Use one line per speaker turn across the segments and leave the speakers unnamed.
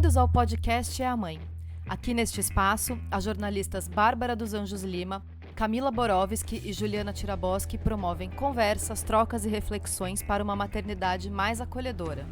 Bem-vindos ao podcast É a Mãe. Aqui neste espaço, as jornalistas Bárbara dos Anjos Lima, Camila Borowski e Juliana Tiraboski promovem conversas, trocas e reflexões para uma maternidade mais acolhedora.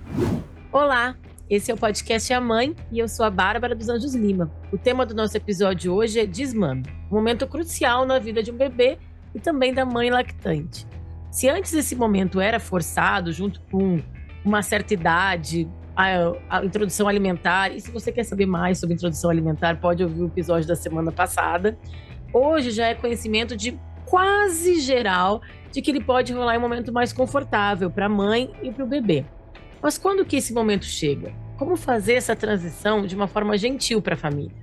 Olá, esse é o podcast É a Mãe e eu sou a Bárbara dos Anjos Lima. O tema do nosso episódio hoje é desmame, um momento crucial na vida de um bebê e também da mãe lactante. Se antes esse momento era forçado, junto com uma certa idade, a introdução alimentar, e se você quer saber mais sobre introdução alimentar, pode ouvir o episódio da semana passada. Hoje já é conhecimento de quase geral de que ele pode rolar em um momento mais confortável para a mãe e para o bebê. Mas quando que esse momento chega? Como fazer essa transição de uma forma gentil para a família?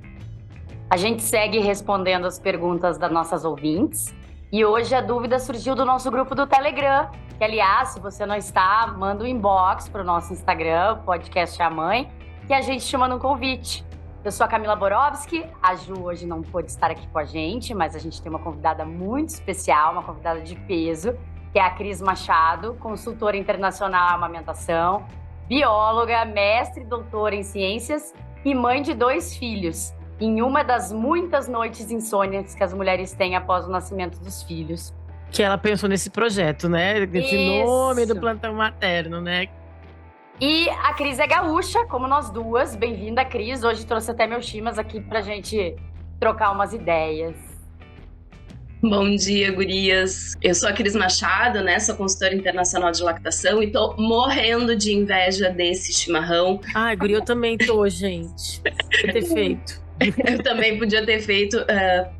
A gente segue respondendo as perguntas das nossas ouvintes. E hoje a dúvida surgiu do nosso grupo do Telegram, que, aliás, se você não está, manda um inbox para o nosso Instagram, podcast É a Mãe, que a gente te manda um convite. Eu sou a Camila Borowski, a Ju hoje não pôde estar aqui com a gente, mas a gente tem uma convidada muito especial, uma convidada de peso, que é a Cris Machado, consultora internacional em amamentação, bióloga, mestre e doutora em ciências e mãe de 2 filhos, em uma das muitas noites insônias que as mulheres têm após o nascimento dos filhos.
Que ela pensou nesse projeto, né? Esse nome do plantão materno, né?
E a Cris é gaúcha, como nós duas. Bem-vinda, Cris. Hoje trouxe até meus chimas aqui pra gente trocar umas ideias.
Bom dia, gurias. Eu sou a Cris Machado, né? Sou consultora internacional de lactação e tô morrendo de inveja desse chimarrão.
Ai, guria, eu também tô, gente. Podia ter feito.
Eu também podia ter feito.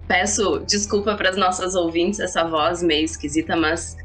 Peço desculpa para as nossas ouvintes, essa voz meio esquisita, mas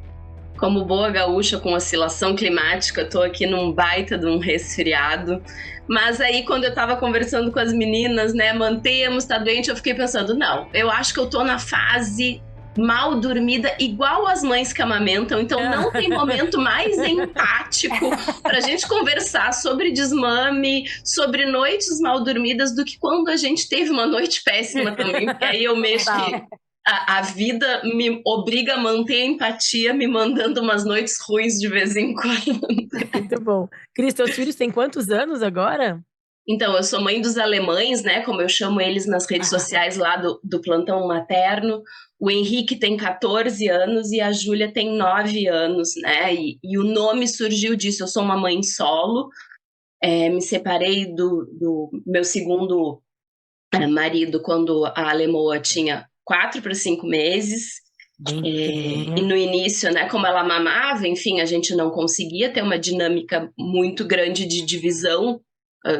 como boa gaúcha com oscilação climática, tô aqui num baita de um resfriado. Mas aí, quando eu tava conversando com as meninas, né, mantemos, tá doente, eu fiquei pensando, não, eu acho que eu tô na fase mal dormida, igual as mães que amamentam, então não tem momento mais empático pra gente conversar sobre desmame, sobre noites mal dormidas, do que quando a gente teve uma noite péssima também, porque aí eu mexo que a vida me obriga a manter a empatia, me mandando umas noites ruins de vez em quando.
Muito bom. Cris, teus filhos têm quantos anos agora?
Então, eu sou mãe dos alemães, né, como eu chamo eles nas redes sociais lá do plantão materno. O Henrique tem 14 anos e a Júlia tem 9 anos, né, e o nome surgiu disso. Eu sou uma mãe solo, me separei do meu segundo marido quando a Alemoa tinha 4 para 5 meses. E no início, né, como ela mamava, enfim, a gente não conseguia ter uma dinâmica muito grande de divisão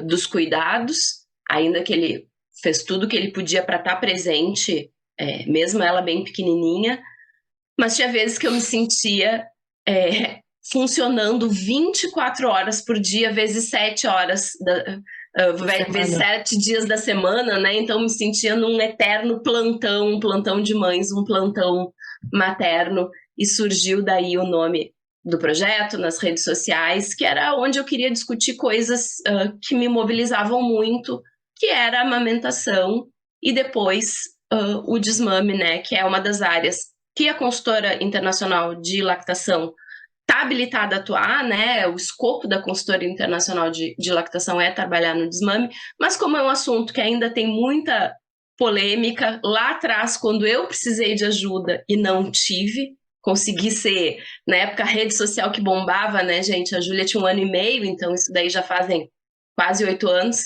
dos cuidados, ainda que ele fez tudo que ele podia para estar presente, mesmo ela bem pequenininha, mas tinha vezes que eu me sentia funcionando 24 horas por dia, vezes 7 horas, vezes 7 dias da semana, né? Então me sentia num eterno plantão, um plantão de mães, um plantão materno, e surgiu daí o nome do projeto nas redes sociais, que era onde eu queria discutir coisas que me mobilizavam muito, que era a amamentação e depois o desmame, né, que é uma das áreas que a consultora internacional de lactação está habilitada a atuar, né, o escopo da consultora internacional de lactação é trabalhar no desmame, mas como é um assunto que ainda tem muita polêmica, lá atrás, quando eu precisei de ajuda e não tive, consegui ser, na época, a rede social que bombava, né, gente? A Júlia tinha 1 ano e meio, então isso daí já fazem quase 8 anos.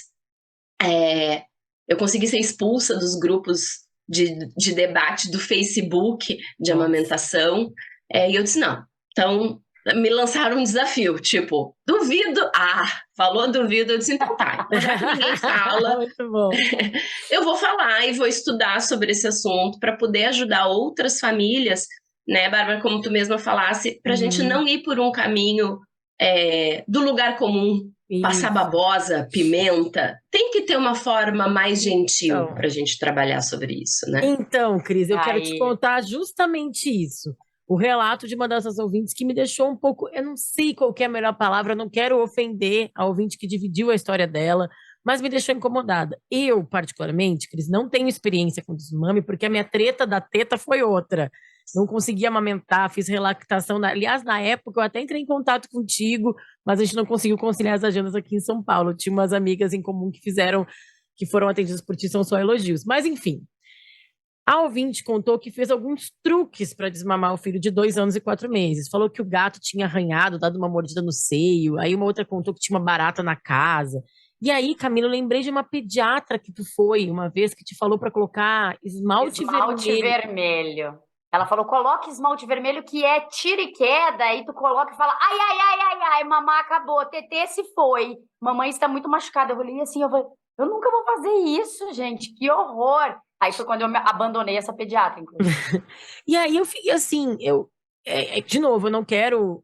Eu consegui ser expulsa dos grupos de debate do Facebook de amamentação. E eu disse, não. Então, me lançaram um desafio, tipo, duvido. Falou duvido, eu disse, então tá. Já que ninguém fala,
muito bom.
Eu vou falar e vou estudar sobre esse assunto para poder ajudar outras famílias, né, Bárbara, como tu mesma falasse, para a gente não ir por um caminho do lugar comum, passar babosa, pimenta. Tem que ter uma forma mais gentil para a gente trabalhar sobre isso, né?
Então, Cris, eu quero te contar justamente isso. O relato de uma dessas ouvintes que me deixou um pouco... Eu não sei qual que é a melhor palavra, eu não quero ofender a ouvinte que dividiu a história dela, mas me deixou incomodada. Eu, particularmente, Cris, não tenho experiência com desmame, porque a minha treta da teta foi outra. não conseguia amamentar, fiz relactação. Aliás, na época, eu até entrei em contato contigo, mas a gente não conseguiu conciliar as agendas aqui em São Paulo. Eu tinha umas amigas em comum que foram atendidas por ti, são só elogios. Mas, enfim, a ouvinte contou que fez alguns truques para desmamar o filho de 2 anos e 4 meses. Falou que o gato tinha arranhado, dado uma mordida no seio. Aí uma outra contou que tinha uma barata na casa. E aí, Camila, eu lembrei de uma pediatra que tu foi uma vez que te falou para colocar esmalte
vermelho. Ela falou, coloque esmalte vermelho que é tira e queda. Aí tu coloca e fala, ai, mamãe acabou, Tetê se foi. Mamãe está muito machucada. Eu falei assim, eu nunca vou fazer isso, gente, que horror. Aí foi quando eu abandonei essa pediatra, inclusive.
E aí eu fiquei assim, de novo, eu não quero.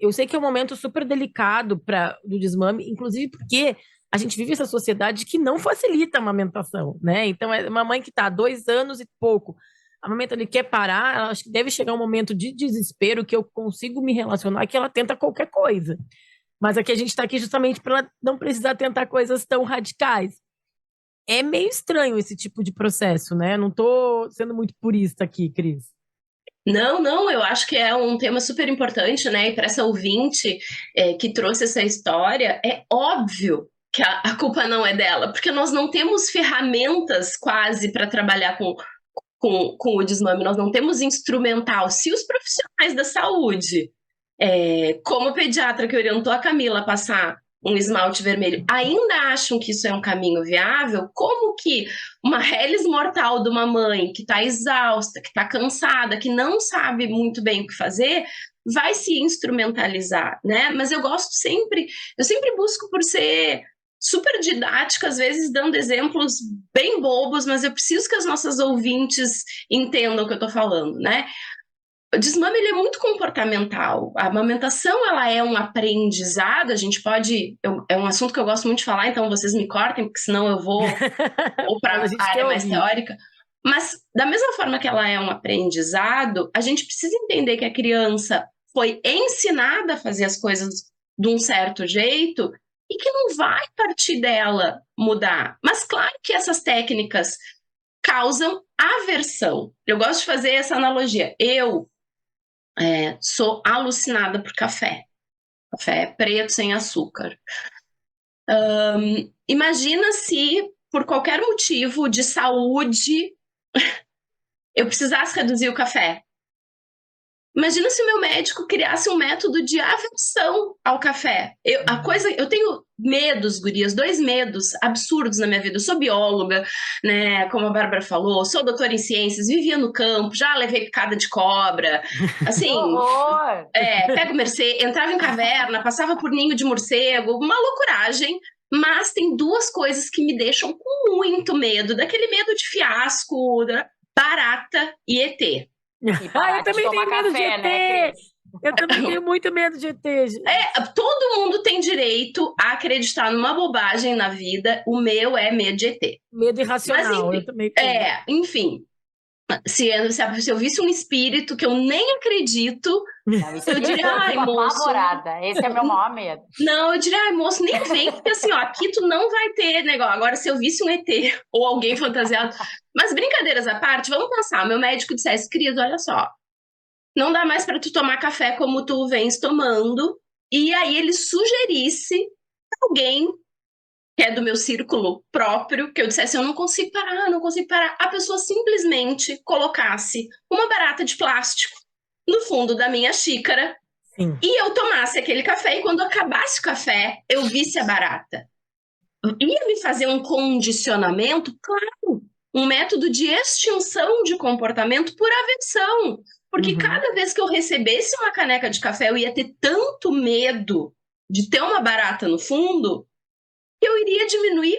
Eu sei que é um momento super delicado do desmame, inclusive porque a gente vive essa sociedade que não facilita a amamentação, né? Então, é uma mãe que está há 2 anos e pouco, a amamenta ele quer parar, ela acho que deve chegar um momento de desespero que eu consigo me relacionar, que ela tenta qualquer coisa. Mas aqui a gente está aqui justamente para ela não precisar tentar coisas tão radicais. É meio estranho esse tipo de processo, né? Não tô sendo muito purista aqui, Cris.
Não, eu acho que é um tema super importante, né? E para essa ouvinte que trouxe essa história, é óbvio que a culpa não é dela, porque nós não temos ferramentas quase para trabalhar com o desmame, nós não temos instrumental. Se os profissionais da saúde, como a pediatra que orientou a Camila a passar um esmalte vermelho, ainda acham que isso é um caminho viável, como que uma reles mortal de uma mãe que está exausta, que está cansada, que não sabe muito bem o que fazer, vai se instrumentalizar, né? Mas eu sempre busco por ser super didática, às vezes dando exemplos bem bobos, mas eu preciso que as nossas ouvintes entendam o que eu estou falando, né? O desmame ele é muito comportamental. A amamentação ela é um aprendizado. A gente pode. É um assunto que eu gosto muito de falar, então vocês me cortem, porque senão eu vou para a área mais teórica. Mas, da mesma forma que ela é um aprendizado, a gente precisa entender que a criança foi ensinada a fazer as coisas de um certo jeito e que não vai partir dela mudar. Mas, claro que essas técnicas causam aversão. Eu gosto de fazer essa analogia. Eu sou alucinada por café. Café preto sem açúcar. Imagina se, por qualquer motivo de saúde, eu precisasse reduzir o café. Imagina se o meu médico criasse um método de aversão ao café. Eu tenho medos, gurias, 2 medos absurdos na minha vida. Eu sou bióloga, né, como a Bárbara falou, sou doutora em ciências, vivia no campo, já levei picada de cobra. Assim, pego mercê, entrava em caverna, passava por ninho de morcego, uma loucuragem. Mas tem 2 coisas que me deixam com muito medo, daquele medo de fiasco, barata e ET.
Eu também tenho medo de ET. Né, eu também tenho muito medo de ET.
Todo mundo tem direito a acreditar numa bobagem na vida. O meu é medo de ET.
Medo irracional. Mas, enfim, eu também tenho.
Enfim. Se eu visse um espírito que eu nem acredito, eu diria, moço...
apavorada. Esse é meu maior medo.
Não, eu diria, moço, nem vem, porque assim, aqui tu não vai ter negócio. Agora, se eu visse um ET ou alguém fantasiado... Mas brincadeiras à parte, vamos pensar. Meu médico dissesse, Cris, olha só, não dá mais para tu tomar café como tu vens tomando. E aí ele sugerisse alguém que é do meu círculo próprio, que eu dissesse, eu não consigo parar. A pessoa simplesmente colocasse uma barata de plástico no fundo da minha xícara.
Sim.
E eu tomasse aquele café, e quando acabasse o café, eu visse a barata. Ia me fazer um condicionamento? Claro, um método de extinção de comportamento por aversão. Porque cada vez que eu recebesse uma caneca de café, eu ia ter tanto medo de ter uma barata no fundo, que eu iria diminuir,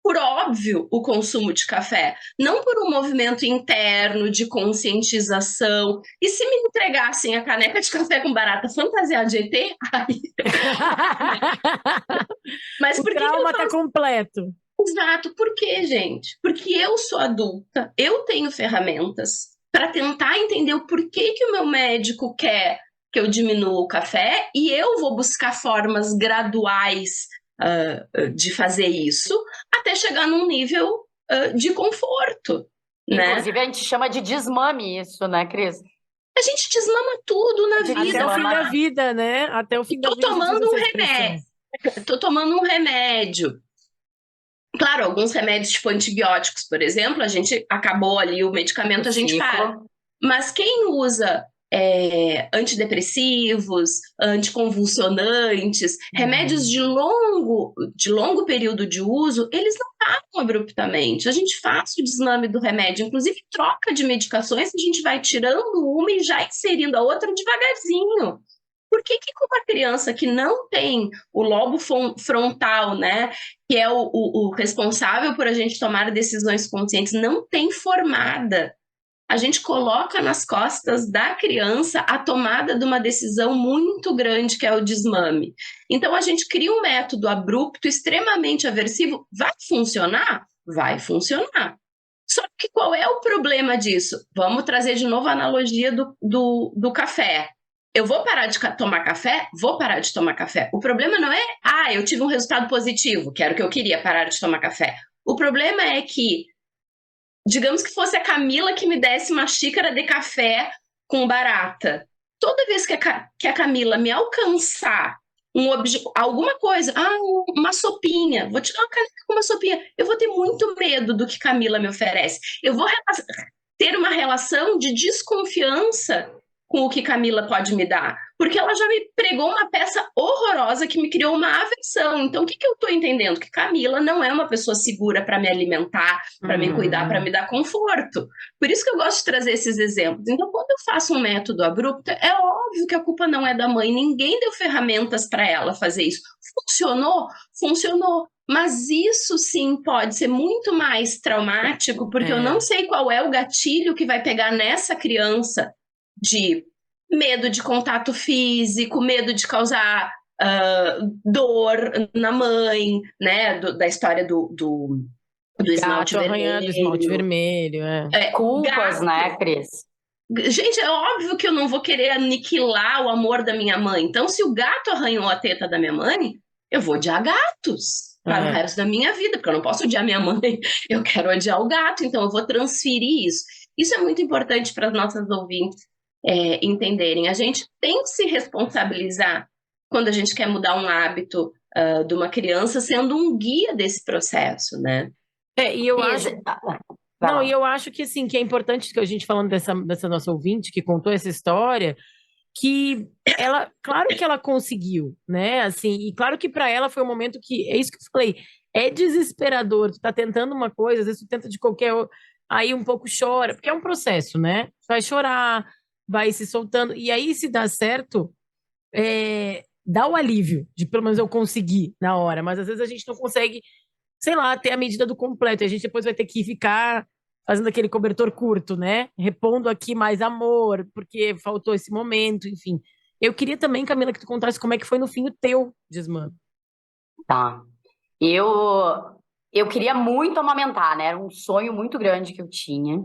por óbvio, o consumo de café. Não por um movimento interno de conscientização. E se me entregassem a caneca de café com barata fantasiada de ET? Mas por que
o trauma tá completo.
Exato. Por quê, gente? Porque eu sou adulta, eu tenho ferramentas para tentar entender o porquê que o meu médico quer que eu diminua o café, e eu vou buscar formas graduais de fazer isso, até chegar num nível de conforto.
Inclusive, né? A gente chama de desmame isso, né, Cris?
A gente desmama tudo na vida.
Até o fim da vida, né? Até o fim da vida.
Tô tomando um remédio. Claro, alguns remédios tipo antibióticos, por exemplo, a gente acabou ali o medicamento, a gente para. Mas quem usa antidepressivos, anticonvulsionantes, remédios de longo período de uso, eles não param abruptamente. A gente faz o desmame do remédio, inclusive troca de medicações, a gente vai tirando uma e já inserindo a outra devagarzinho. Por que uma criança que não tem o lobo frontal, né, que é o responsável por a gente tomar decisões conscientes, não tem formada, a gente coloca nas costas da criança a tomada de uma decisão muito grande, que é o desmame. Então, a gente cria um método abrupto, extremamente aversivo. Vai funcionar? Vai funcionar. Só que qual é o problema disso? Vamos trazer de novo a analogia do café. Eu vou parar de tomar café? Vou parar de tomar café. O problema não é, eu tive um resultado positivo, que era o que eu queria, parar de tomar café. O problema é que, digamos que fosse a Camila que me desse uma xícara de café com barata. Toda vez que a Camila me alcançar alguma coisa, uma sopinha, vou tirar uma caneca com uma sopinha, eu vou ter muito medo do que Camila me oferece. Eu vou ter uma relação de desconfiança com o que Camila pode me dar, porque ela já me pregou uma peça horrorosa que me criou uma aversão. Então, o que eu estou entendendo? Que Camila não é uma pessoa segura para me alimentar, para me cuidar, para me dar conforto. Por isso que eu gosto de trazer esses exemplos. Então, quando eu faço um método abrupto, é óbvio que a culpa não é da mãe, ninguém deu ferramentas para ela fazer isso. Funcionou? Funcionou. Mas isso sim pode ser muito mais traumático, porque eu não sei qual é o gatilho que vai pegar nessa criança de medo de contato físico, medo de causar dor na mãe, né? Da história do esmalte vermelho.
Esmalte vermelho,
culpas, né, Cris?
Gente, é óbvio que eu não vou querer aniquilar o amor da minha mãe. Então, se o gato arranhou a teta da minha mãe, eu vou odiar gatos para o resto da minha vida, porque eu não posso odiar minha mãe, eu quero odiar o gato, então eu vou transferir isso. Isso é muito importante para as nossas ouvintes entenderem. A gente tem que se responsabilizar quando a gente quer mudar um hábito de uma criança, sendo um guia desse processo, né?
E eu acho... Não, e eu acho que, assim, que é importante que a gente falando dessa nossa ouvinte que contou essa história, que ela, claro que ela conseguiu, né? Assim, e claro que para ela foi um momento que, é isso que eu falei, é desesperador. Tu tá tentando uma coisa, às vezes tu tenta de qualquer, aí um pouco chora, porque é um processo, né? Vai chorar, vai se soltando, e aí se dá certo, dá o alívio de pelo menos eu conseguir na hora, mas às vezes a gente não consegue, sei lá, ter a medida do completo, e a gente depois vai ter que ficar fazendo aquele cobertor curto, né? Repondo aqui mais amor, porque faltou esse momento, enfim. Eu queria também, Camila, que tu contasse como é que foi no fim o teu desmame.
Tá. Eu queria muito amamentar, né? Era um sonho muito grande que eu tinha.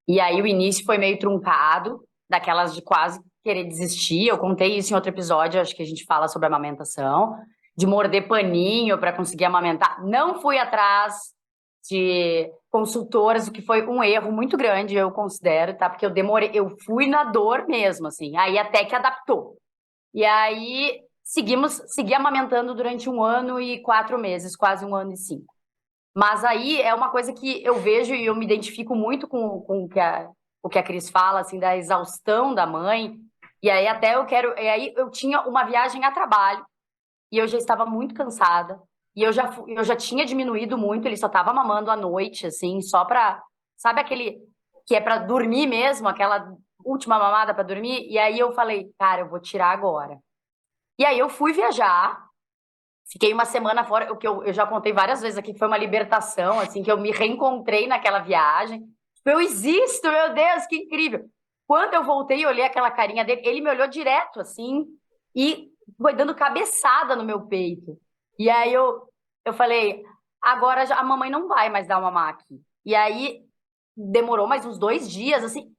E aí o início foi meio truncado, daquelas de quase querer desistir. Eu contei isso em outro episódio, acho que a gente fala sobre amamentação, de morder paninho para conseguir amamentar. Não fui atrás de consultoras, o que foi um erro muito grande, eu considero, tá? Porque eu fui na dor mesmo, assim, aí até que adaptou. E aí segui amamentando durante 1 ano e 4 meses, quase 1 ano e 5. Mas aí é uma coisa que eu vejo e eu me identifico muito com o que a Cris fala, assim, da exaustão da mãe. E aí e aí eu tinha uma viagem a trabalho e eu já estava muito cansada. E eu já tinha diminuído muito, ele só estava mamando à noite, assim, só pra... Sabe aquele que é pra dormir mesmo, aquela última mamada pra dormir? E aí eu falei, cara, eu vou tirar agora. E aí eu fui viajar, fiquei 1 semana fora, o que eu já contei várias vezes aqui, que foi uma libertação, assim, que eu me reencontrei naquela viagem. Eu existo, meu Deus, que incrível. Quando eu voltei e olhei aquela carinha dele, ele me olhou direto, assim, e foi dando cabeçada no meu peito. E aí eu falei, agora a mamãe não vai mais dar uma mamar aqui. E aí demorou mais uns 2 dias, assim,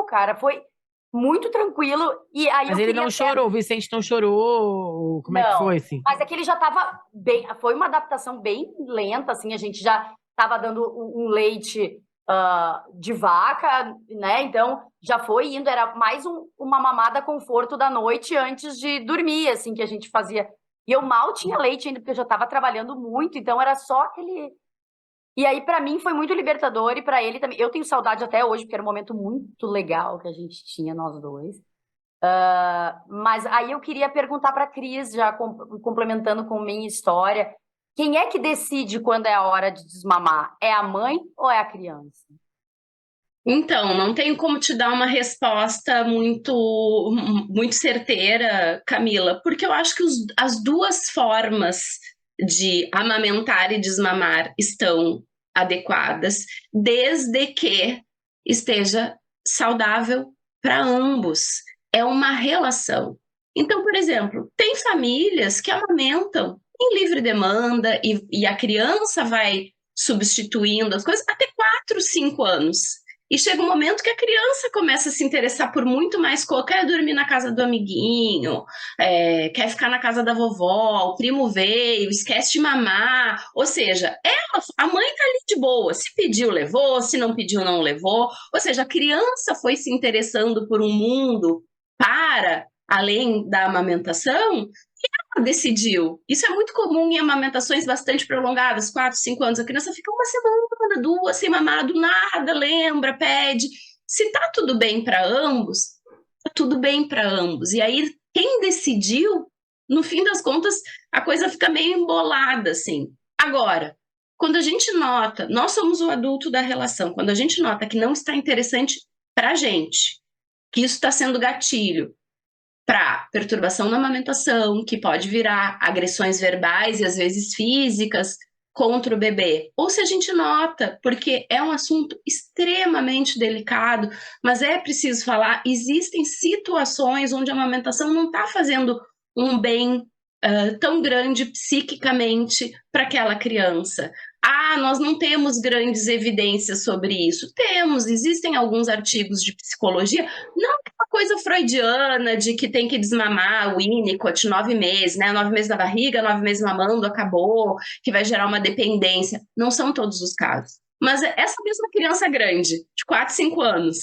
cara, foi muito tranquilo. E aí
mas ele não chorou, o Vicente não chorou? Como é que foi, assim?
Mas é que ele já tava bem, foi uma adaptação bem lenta, assim, a gente já tava dando um leite de vaca, né? Então já foi indo, era mais uma mamada conforto da noite antes de dormir, assim, que a gente fazia. E eu mal tinha leite ainda, porque eu já estava trabalhando muito, então era só aquele. E aí, para mim, foi muito libertador, e para ele também. Eu tenho saudade até hoje, porque era um momento muito legal que a gente tinha, nós dois. Mas aí eu queria perguntar para a Cris, já complementando com minha história, quem é que decide quando é a hora de desmamar? É a mãe ou é a criança?
Então, não tenho como te dar uma resposta muito certeira, Camila, porque eu acho que as duas formas de amamentar e desmamar estão adequadas, desde que esteja saudável para ambos. É uma relação. Então, por exemplo, tem famílias que amamentam em livre demanda e a criança vai substituindo as coisas até 4, 5 anos. E chega um momento que a criança começa a se interessar por muito mais coisa, quer dormir na casa do amiguinho, quer ficar na casa da vovó, o primo veio, esquece de mamar. Ou seja, a mãe tá ali de boa, se pediu, levou, se não pediu, não levou. Ou seja, a criança foi se interessando por um mundo para além da amamentação, decidiu. Isso é muito comum em amamentações bastante prolongadas, 4, 5 anos. A criança fica uma semana, 2, sem mamar, do nada, lembra, pede. Se tá tudo bem para ambos, tá tudo bem para ambos. E aí, quem decidiu, no fim das contas, a coisa fica meio embolada, assim. Agora, quando a gente nota, nós somos o adulto da relação, quando a gente nota que não está interessante pra gente, que isso está sendo gatilho para perturbação na amamentação, que pode virar agressões verbais e às vezes físicas contra o bebê. Ou se a gente nota, porque é um assunto extremamente delicado, mas é preciso falar, existem situações onde a amamentação não está fazendo um bem tão grande psiquicamente para aquela criança. Nós não temos grandes evidências sobre isso. Temos, existem alguns artigos de psicologia, não aquela coisa freudiana de que tem que desmamar o Winnicott 9 meses, né? 9 meses na barriga, 9 meses mamando, acabou, que vai gerar uma dependência. Não são todos os casos. Mas essa mesma criança grande, de 4, 5 anos,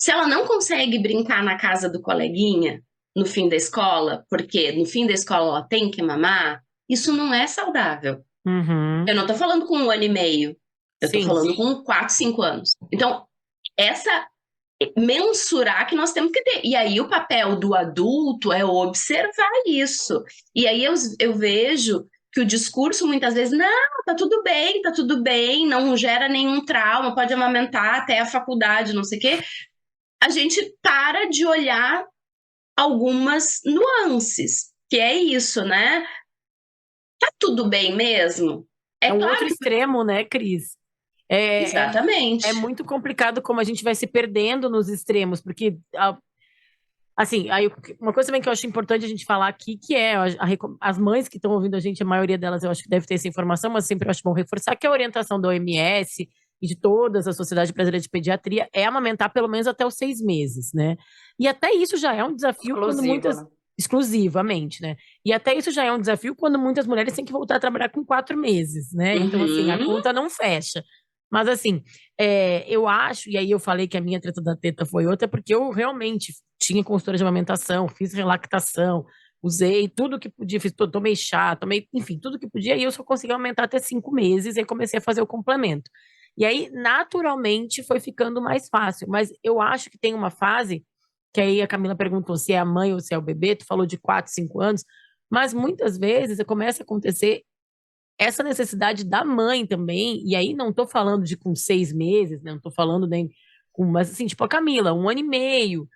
se ela não consegue brincar na casa do coleguinha no fim da escola, porque no fim da escola ela tem que mamar, isso não é saudável.
Uhum.
Eu não tô falando com 1 ano e meio, eu tô falando com 4, 5 anos. Então, mensurar que nós temos que ter. E aí o papel do adulto é observar isso. E aí eu vejo que o discurso muitas vezes, não, tá tudo bem, não gera nenhum trauma, pode amamentar até a faculdade, não sei o quê. A gente para de olhar algumas nuances, que é isso, né? Tá tudo bem mesmo?
É um outro extremo, né, Cris?
Exatamente.
É muito complicado como a gente vai se perdendo nos extremos, porque, assim, aí, uma coisa também que eu acho importante a gente falar aqui, que é as mães que estão ouvindo a gente, a maioria delas eu acho que deve ter essa informação, mas sempre eu acho bom reforçar que a orientação da OMS e de todas a Sociedade Brasileira de Pediatria é amamentar pelo menos até os 6 meses, né? E até isso já é um desafio quando muitas... Exclusivamente, né? E até isso já é um desafio quando muitas mulheres têm que voltar a trabalhar com 4 meses, né? Então, assim, a conta não fecha. Mas, assim, eu acho, e aí eu falei que a minha treta da teta foi outra, porque eu realmente tinha consultora de amamentação, fiz relactação, usei tudo que podia, tomei chá, enfim, tudo que podia, e eu só consegui aumentar até 5 meses, e aí comecei a fazer o complemento. E aí, naturalmente, foi ficando mais fácil. Mas eu acho que tem uma fase, que aí a Camila perguntou se é a mãe ou se é o bebê, tu falou de 4, 5 anos, mas muitas vezes começa a acontecer essa necessidade da mãe também, e aí não tô falando de com 6 meses, né? Não tô falando nem com, mas assim, tipo a Camila, 1 ano e meio,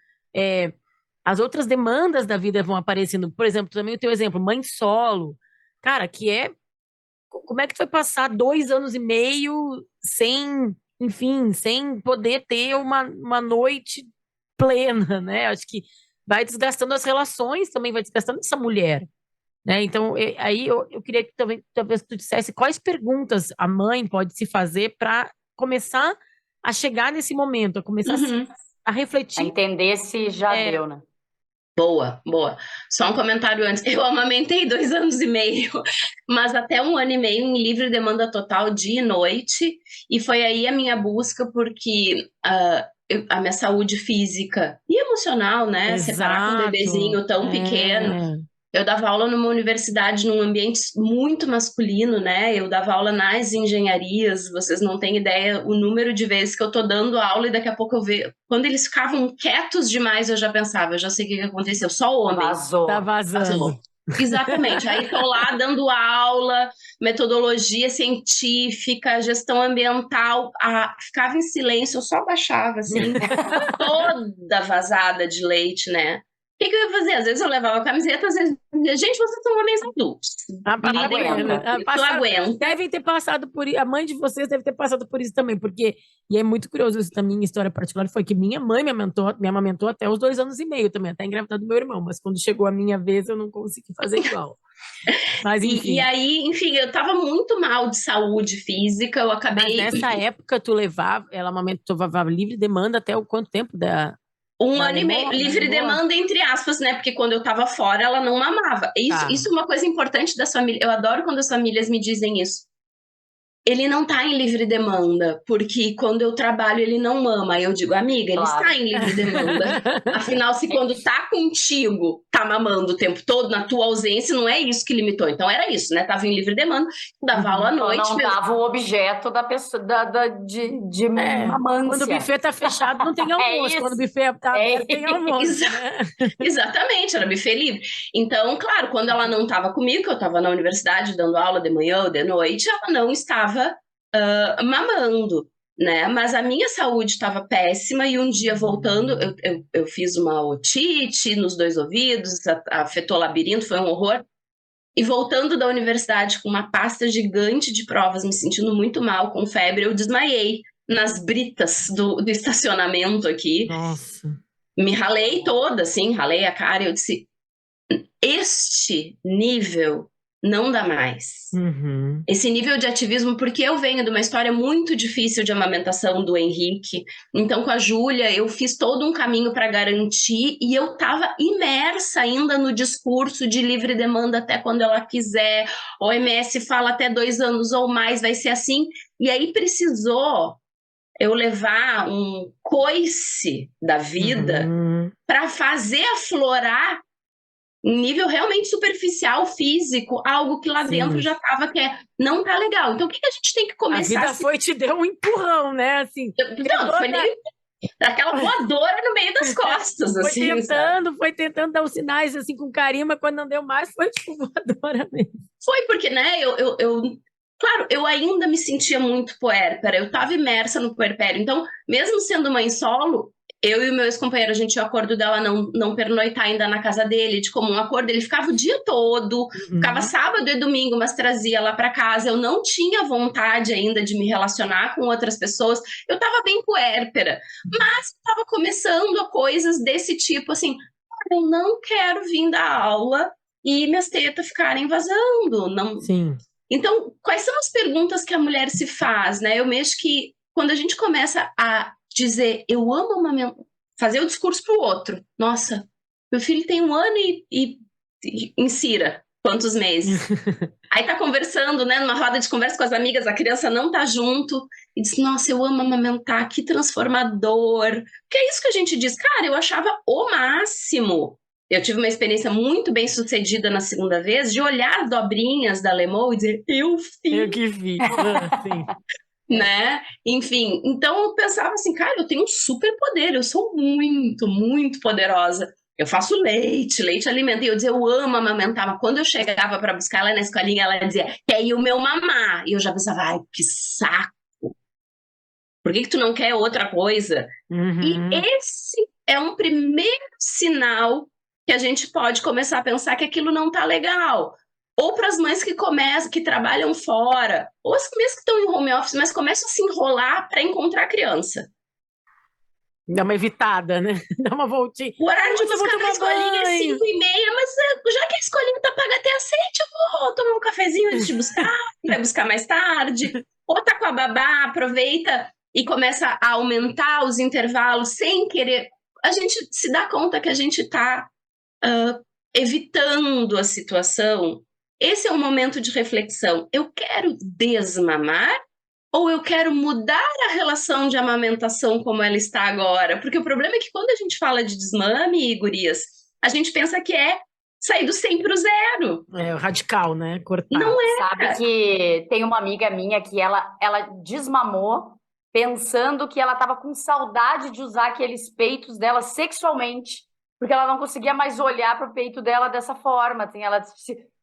as outras demandas da vida vão aparecendo, por exemplo, também o teu exemplo, mãe solo, cara, como é que tu vai passar 2 anos e meio sem, enfim, sem poder ter uma noite plena, né? Acho que vai desgastando as relações também, vai desgastando essa mulher, né? Então, aí eu queria que também, talvez tu dissesse quais perguntas a mãe pode se fazer para começar a chegar nesse momento, a começar a refletir.
A entender se já deu, né?
Boa, boa. Só um comentário antes. Eu amamentei 2 anos e meio, mas até 1 ano e meio em livre demanda total, dia e noite. E foi aí a minha busca, porque a minha saúde física e emocional, né? Separar com um bebezinho tão pequeno. Eu dava aula numa universidade, num ambiente muito masculino, né? Eu dava aula nas engenharias, vocês não têm ideia o número de vezes que eu tô dando aula e daqui a pouco eu vejo. Quando eles ficavam quietos demais, eu já pensava, eu já sei o que aconteceu, só homens.
Vazou.
Tá vazando.
Exatamente, aí tô lá dando aula, metodologia científica, gestão ambiental, ficava em silêncio, eu só baixava, assim, toda vazada de leite, né? O que eu ia fazer? Às vezes eu levava a camiseta, às vezes gente, vocês são homens adultos. Tu aguenta.
Devem ter passado por isso. A mãe de vocês deve ter passado por isso também, porque, e é muito curioso isso da minha história particular, foi que minha mãe me amamentou até os 2 anos e meio também, até engravidar do meu irmão, mas quando chegou a minha vez eu não consegui fazer igual. Mas enfim.
E aí, enfim, eu tava muito mal de saúde física, eu acabei...
Mas nessa época ela amamentou livre demanda até o quanto tempo da...
1 ano e meio, livre demanda, entre aspas, né? Porque quando eu tava fora, ela não mamava. Isso é uma coisa importante das famílias. Eu adoro quando as famílias me dizem isso. Ele não tá em livre demanda, porque quando eu trabalho ele não mama. Eu digo, amiga, ele está em livre demanda. Afinal, se quando tá contigo, tá mamando o tempo todo, na tua ausência, não é isso que limitou. Então era isso, né? Tava em livre demanda, dava aula à noite.
Não tava o objeto da pessoa, de mamância.
Quando o buffet tá fechado, não tem almoço. Quando o buffet tá aberto, tem almoço. Né?
Exatamente, era buffet livre. Então, claro, quando ela não tava comigo, que eu tava na universidade dando aula de manhã ou de noite, ela não estava mamando, né? Mas a minha saúde estava péssima e um dia voltando, eu fiz uma otite nos 2 ouvidos, afetou o labirinto, foi um horror. E voltando da universidade com uma pasta gigante de provas, me sentindo muito mal, com febre, eu desmaiei nas britas do estacionamento aqui.
Nossa.
Me ralei toda, assim, ralei a cara e eu disse, este nível não dá mais. Esse nível de ativismo, porque eu venho de uma história muito difícil de amamentação do Henrique. Então, com a Júlia, eu fiz todo um caminho para garantir e eu estava imersa ainda no discurso de livre demanda até quando ela quiser. O OMS fala até 2 anos ou mais, vai ser assim. E aí precisou eu levar um coice da vida para fazer aflorar em nível realmente superficial, físico, algo que lá dentro já estava que não tá legal. Então, o que a gente tem que começar?
A vida te deu um empurrão, né? Assim,
não, foi nem aquela voadora no meio das costas.
Foi tentando dar os sinais assim com carinho, mas quando não deu mais, foi tipo voadora mesmo.
Foi porque, né, claro, eu ainda me sentia muito puérpera, eu estava imersa no puerpério. Então, mesmo sendo mãe solo, eu e o meu ex-companheiro, a gente tinha acordo dela não pernoitar ainda na casa dele, de comum acordo. Ele ficava o dia todo, ficava sábado e domingo, mas trazia lá para casa. Eu não tinha vontade ainda de me relacionar com outras pessoas. Eu estava bem puérpera, mas estava começando a coisas desse tipo, assim, eu não quero vir da aula e minhas tetas ficarem vazando. Não...
Sim.
Então, quais são as perguntas que a mulher se faz, né? Eu acho que quando a gente começa a dizer, eu amo amamentar, fazer o discurso pro outro. Nossa, meu filho tem 1 ano e insira quantos meses. Aí tá conversando, né, numa roda de conversa com as amigas, a criança não tá junto e diz, nossa, eu amo amamentar, que transformador. Que é isso que a gente diz, cara, eu achava o máximo. Eu tive uma experiência muito bem sucedida na segunda vez de olhar as dobrinhas da Lemou e dizer, eu fiz.
Eu que fiz, sim.
Né? Enfim, então eu pensava assim, cara, eu tenho um super poder, eu sou muito, muito poderosa. Eu faço leite alimenta. E eu dizia, eu amo amamentar. Mas quando eu chegava para buscar ela na escolinha, ela dizia, quer ir o meu mamar? E eu já pensava, ai, que saco. Por que tu não quer outra coisa? E esse é um primeiro sinal que a gente pode começar a pensar que aquilo não tá legal. Ou para as mães que trabalham fora, ou as mesmas que estão em home office, mas começam a se enrolar para encontrar a criança.
Dá uma evitada, né? Dá uma voltinha.
O horário de buscar na escolinha é 5h30, mas já que a escolinha tá paga até às 7, eu vou tomar um cafezinho antes de buscar, vai buscar mais tarde. Ou tá com a babá, aproveita e começa a aumentar os intervalos sem querer. A gente se dá conta que a gente tá evitando a situação, esse é um momento de reflexão. Eu quero desmamar ou eu quero mudar a relação de amamentação como ela está agora? Porque o problema é que quando a gente fala de desmame, gurias, a gente pensa que é sair do 100 para o 0.
É radical, né? Cortar.
Não é.
Sabe que tem uma amiga minha que ela desmamou pensando que ela estava com saudade de usar aqueles peitos dela sexualmente, porque ela não conseguia mais olhar para o peito dela dessa forma. Assim, ela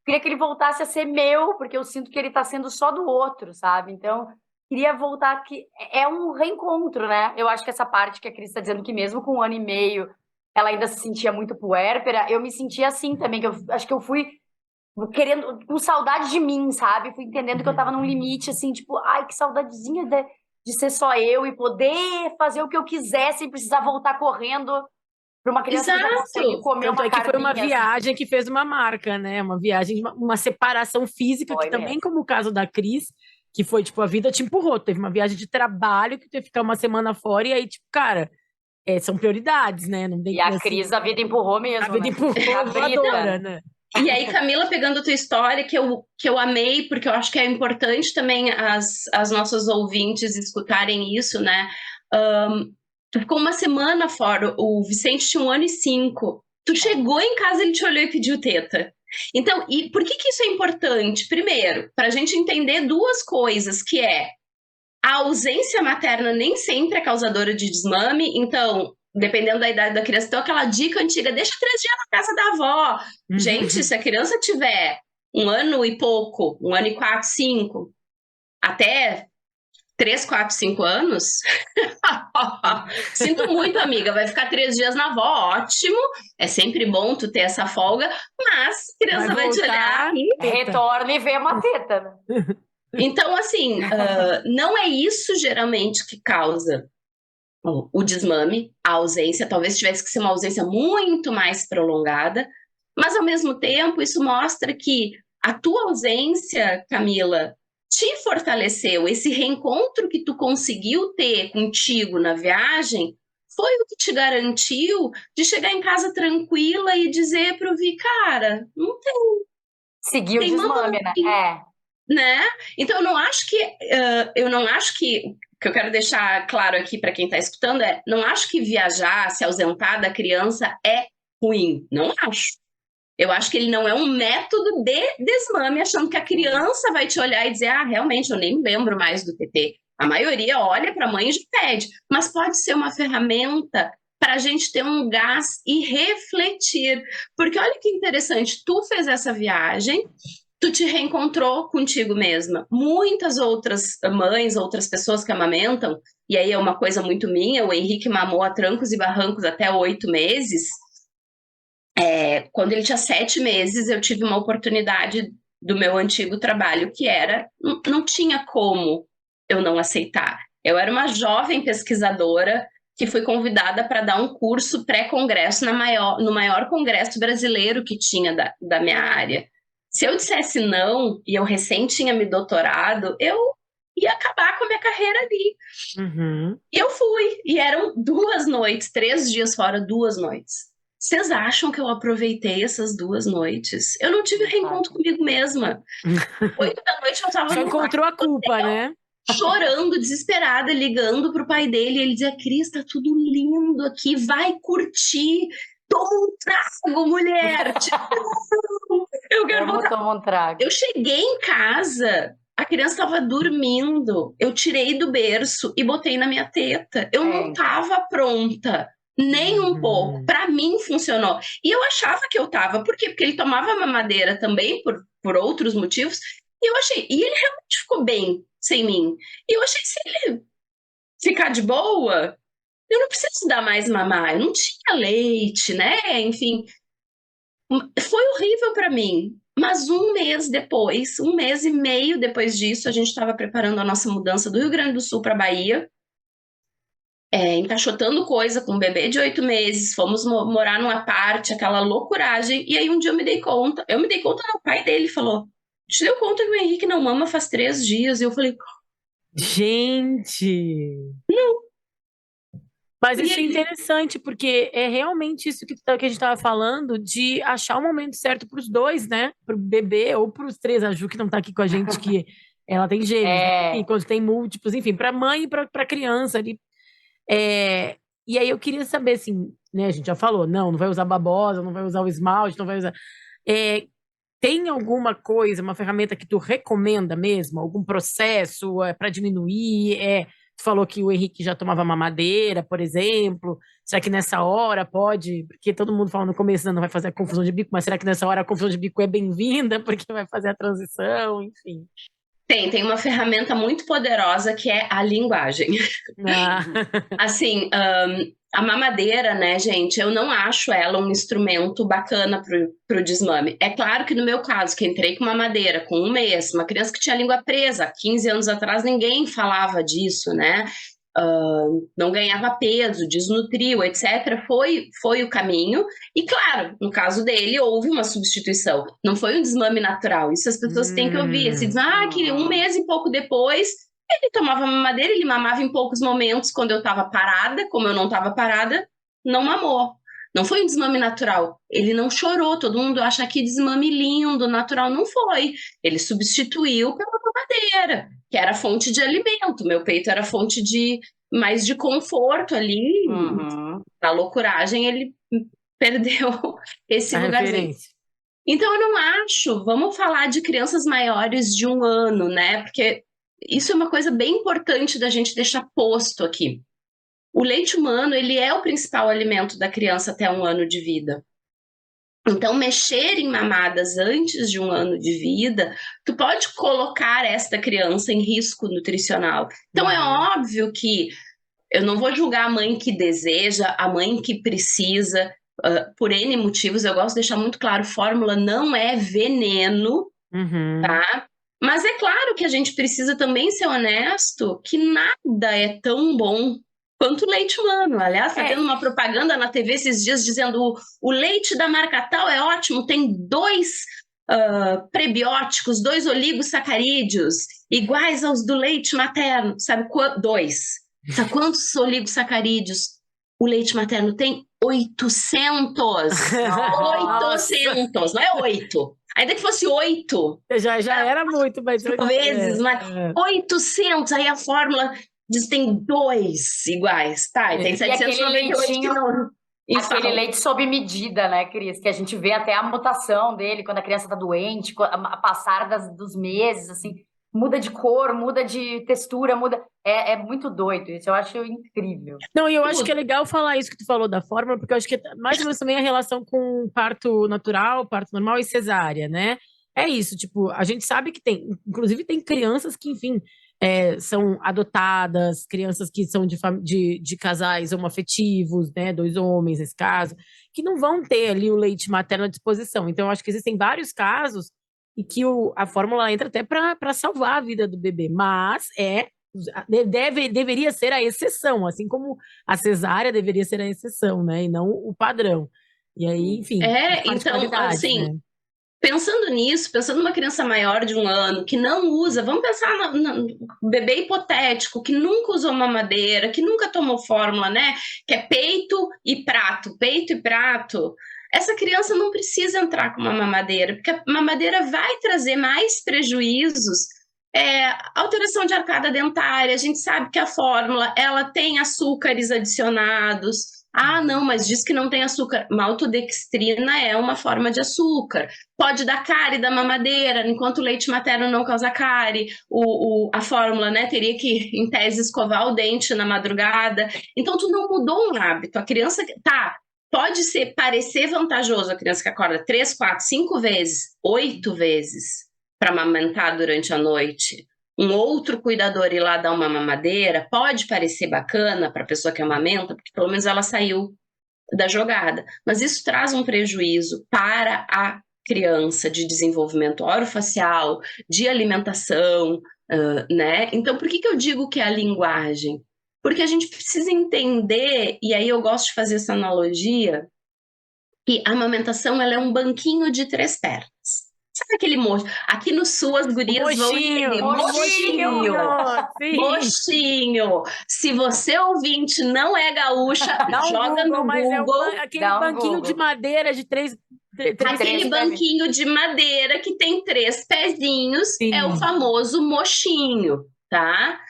queria que ele voltasse a ser meu, porque eu sinto que ele está sendo só do outro, sabe? Então, queria voltar, que é um reencontro, né? Eu acho que essa parte que a Cris está dizendo, que mesmo com 1 ano e meio, ela ainda se sentia muito puérpera, eu me sentia assim também, que eu acho que eu fui querendo, com saudade de mim, sabe? Fui entendendo que eu tava num limite, assim, tipo, ai, que saudadezinha de ser só eu e poder fazer o que eu quiser sem precisar voltar correndo para uma criança que já consegue comer
Tanto
uma
é que foi uma
carninha,
viagem que fez uma marca, né? Uma viagem, uma separação física,
Foi
que também,
mesmo.
como o caso da Cris, que foi, tipo, a vida te empurrou. Teve uma viagem de trabalho que teve que ficar uma semana fora, e aí, tipo, cara, são prioridades, né? Não tem
E a
assim,
Cris, a vida empurrou mesmo,
a vida
né?
empurrou
A vida.
voadora, né?
E aí, Camila, pegando a tua história, que eu amei, porque eu acho que é importante também as nossas ouvintes escutarem isso, né? Tu ficou uma semana fora, o Vicente tinha 1 ano e 5. Tu chegou em casa, ele te olhou e pediu teta. Então, e por que isso é importante? Primeiro, para a gente entender 2 coisas, que é a ausência materna nem sempre é causadora de desmame, então, dependendo da idade da criança, então aquela dica antiga, deixa 3 dias na casa da avó. Gente, se a criança tiver 1 ano e pouco, 1 ano e 4, 5, até 3, 4, 5 anos, sinto muito, amiga, vai ficar 3 dias na avó, ótimo, é sempre bom tu ter essa folga, mas a criança vai te olhar e...
Retorna e vê uma teta, né?
Então, assim, não é isso geralmente que causa o desmame, a ausência. Talvez tivesse que ser uma ausência muito mais prolongada, mas ao mesmo tempo isso mostra que a tua ausência, Camila, te fortaleceu. Esse reencontro que tu conseguiu ter contigo na viagem foi o que te garantiu de chegar em casa tranquila e dizer pro Vi, cara, não tem.
Seguiu o desmame, né?
Né? Então eu não acho que o que eu quero deixar claro aqui para quem está escutando não acho que viajar, se ausentar da criança é ruim, não acho. Eu acho que ele não é um método de desmame, achando que a criança vai te olhar e dizer, realmente, eu nem me lembro mais do TT. A maioria olha para a mãe e já pede, mas pode ser uma ferramenta para a gente ter um gás e refletir. Porque olha que interessante, tu fez essa viagem, tu te reencontrou contigo mesma. Muitas outras mães, outras pessoas que amamentam, e aí é uma coisa muito minha, o Henrique mamou a trancos e barrancos até 8 meses. Quando ele tinha 7 meses, eu tive uma oportunidade do meu antigo trabalho, que não tinha como eu não aceitar. Eu era uma jovem pesquisadora que fui convidada para dar um curso pré-congresso no maior congresso brasileiro que tinha da minha área. Se eu dissesse não, e eu recém tinha me doutorado, eu ia acabar com a minha carreira ali. E eu fui, e eram 2 noites, 3 dias fora, 2 noites. Vocês acham que eu aproveitei essas 2 noites? Eu não tive reencontro comigo mesma. 8 da noite eu estava
Só encontrou a culpa, né?
Chorando, desesperada, ligando pro pai dele, e ele dizia, Cris, tá tudo lindo aqui, vai curtir, toma um trago, mulher! Eu quero voltar.
Toma um trago.
Eu cheguei em casa, a criança estava dormindo, eu tirei do berço e botei na minha teta. Eu não estava pronta, nem um pouco. Para mim funcionou. E eu achava que eu estava, por quê? Porque ele tomava mamadeira também, por outros motivos, e eu achei, e ele realmente ficou bem sem mim. E eu achei, se ele ficar de boa, eu não preciso dar mais mamar, eu não tinha leite, né? Enfim, foi horrível para mim. Mas 1 mês depois, 1 mês e meio depois disso, a gente estava preparando a nossa mudança do Rio Grande do Sul para Bahia, encaixotando coisa com um bebê de 8 meses, fomos morar numa parte, aquela loucuragem, e aí um dia eu me dei conta, não, o pai dele falou, te deu conta que o Henrique não mama faz 3 dias, e eu falei,
gente,
não.
Mas isso é interessante, porque é realmente isso que a gente estava falando, de achar o momento certo para os dois, né? Para o bebê ou para os três. A Ju, que não está aqui com a gente, que ela tem gêmeos, né? E quando tem múltiplos, enfim, para a mãe e para a criança ali. E aí eu queria saber, assim, né? A gente já falou, não vai usar babosa, não vai usar o esmalte, não vai usar. Tem alguma coisa, uma ferramenta que tu recomenda mesmo? Algum processo para diminuir? Tu falou que o Henrique já tomava mamadeira, por exemplo. Será que nessa hora pode? Porque todo mundo fala no começo, não vai fazer a confusão de bico, mas será que nessa hora a confusão de bico é bem-vinda, porque vai fazer a transição, enfim.
Tem uma ferramenta muito poderosa que é a linguagem. Assim, a mamadeira, né, gente, eu não acho ela um instrumento bacana pro desmame. É claro que no meu caso, que entrei com mamadeira com 1 mês, uma criança que tinha a língua presa, 15 anos atrás, ninguém falava disso, né? Não ganhava peso, desnutriu, etc. Foi o caminho. E claro, no caso dele, houve uma substituição. Não foi um desmame natural. Isso as pessoas têm que ouvir. Se dizem, que 1 mês e pouco depois, ele tomava mamadeira, ele mamava em poucos momentos quando eu estava parada, como eu não estava parada, não mamou. Não foi um desmame natural. Ele não chorou. Todo mundo acha que desmame lindo, natural. Não foi. Ele substituiu pela mamadeira, que era fonte de alimento. Meu peito era fonte mais de conforto ali. Na loucuragem, ele perdeu esse lugarzinho. Então, eu não acho... Vamos falar de crianças maiores de 1 ano, né? Porque isso é uma coisa bem importante da gente deixar posto aqui. O leite humano, ele é o principal alimento da criança até 1 ano de vida. Então, mexer em mamadas antes de 1 ano de vida, tu pode colocar esta criança em risco nutricional. Então, é óbvio que eu não vou julgar a mãe que deseja, a mãe que precisa, por N motivos. Eu gosto de deixar muito claro, fórmula não é veneno, tá? Mas é claro que a gente precisa também ser honesto que nada é tão bom quanto o leite humano. Aliás, está tendo uma propaganda na TV esses dias dizendo o leite da marca tal é ótimo, tem 2 prebióticos, 2 oligosacarídeos iguais aos do leite materno. Sabe 2? Sabe quantos oligosacarídeos o leite materno tem? 800! 800! Não é 8! Ainda que fosse 8.
Já era muito, mas...
vezes, mas 800, aí a fórmula diz que tem 2 iguais, tá? E tem 798 que não.
Aquele leite sob medida, né, Cris? Que a gente vê até a mutação dele quando a criança tá doente, a passar dos meses, assim, muda de cor, muda de textura, muda... É muito doido isso, eu acho incrível.
Não, e eu acho que é legal falar isso que tu falou da fórmula, porque eu acho que é mais ou menos também a relação com parto natural, parto normal e cesárea, né? É isso, tipo, a gente sabe que inclusive tem crianças que, enfim, são adotadas, crianças que são de casais homoafetivos, né, 2 homens nesse caso, que não vão ter ali o leite materno à disposição. Então, eu acho que existem vários casos e que a fórmula entra até para salvar a vida do bebê, mas deveria ser a exceção, assim como a cesárea deveria ser a exceção, né, e não o padrão. E aí, enfim,
então, assim, né? Pensando nisso, pensando numa criança maior de 1 ano que não usa, vamos pensar no bebê hipotético que nunca usou mamadeira, que nunca tomou fórmula, né? Que é peito e prato. Essa criança não precisa entrar com uma mamadeira, porque a mamadeira vai trazer mais prejuízos. Alteração de arcada dentária, a gente sabe que a fórmula ela tem açúcares adicionados. Não, mas diz que não tem açúcar. Maltodextrina é uma forma de açúcar. Pode dar cárie da mamadeira, enquanto o leite materno não causa cárie. A fórmula, né, teria que, em tese, escovar o dente na madrugada. Então, tu não mudou um hábito. A criança, pode parecer vantajoso a criança que acorda 3, 4, 5 vezes, 8 vezes para amamentar durante a noite. Um outro cuidador ir lá dar uma mamadeira pode parecer bacana para a pessoa que amamenta, porque pelo menos ela saiu da jogada. Mas isso traz um prejuízo para a criança de desenvolvimento orofacial, de alimentação, né? Então, por que eu digo que é a linguagem? Porque a gente precisa entender, e aí eu gosto de fazer essa analogia, que a amamentação ela é um banquinho de 3 pernas. Sabe aquele mocho? Aqui no sul as gurias vão entender. Mochinho.
Sim.
Mochinho. Se você ouvinte não é gaúcha,
Dá um
joga
Google,
no
mas
Google.
aquele
Dá um
banquinho
Google.
de madeira de três
Aquele banquinho de madeira que tem 3 pezinhos
Sim.
é o famoso mochinho, tá?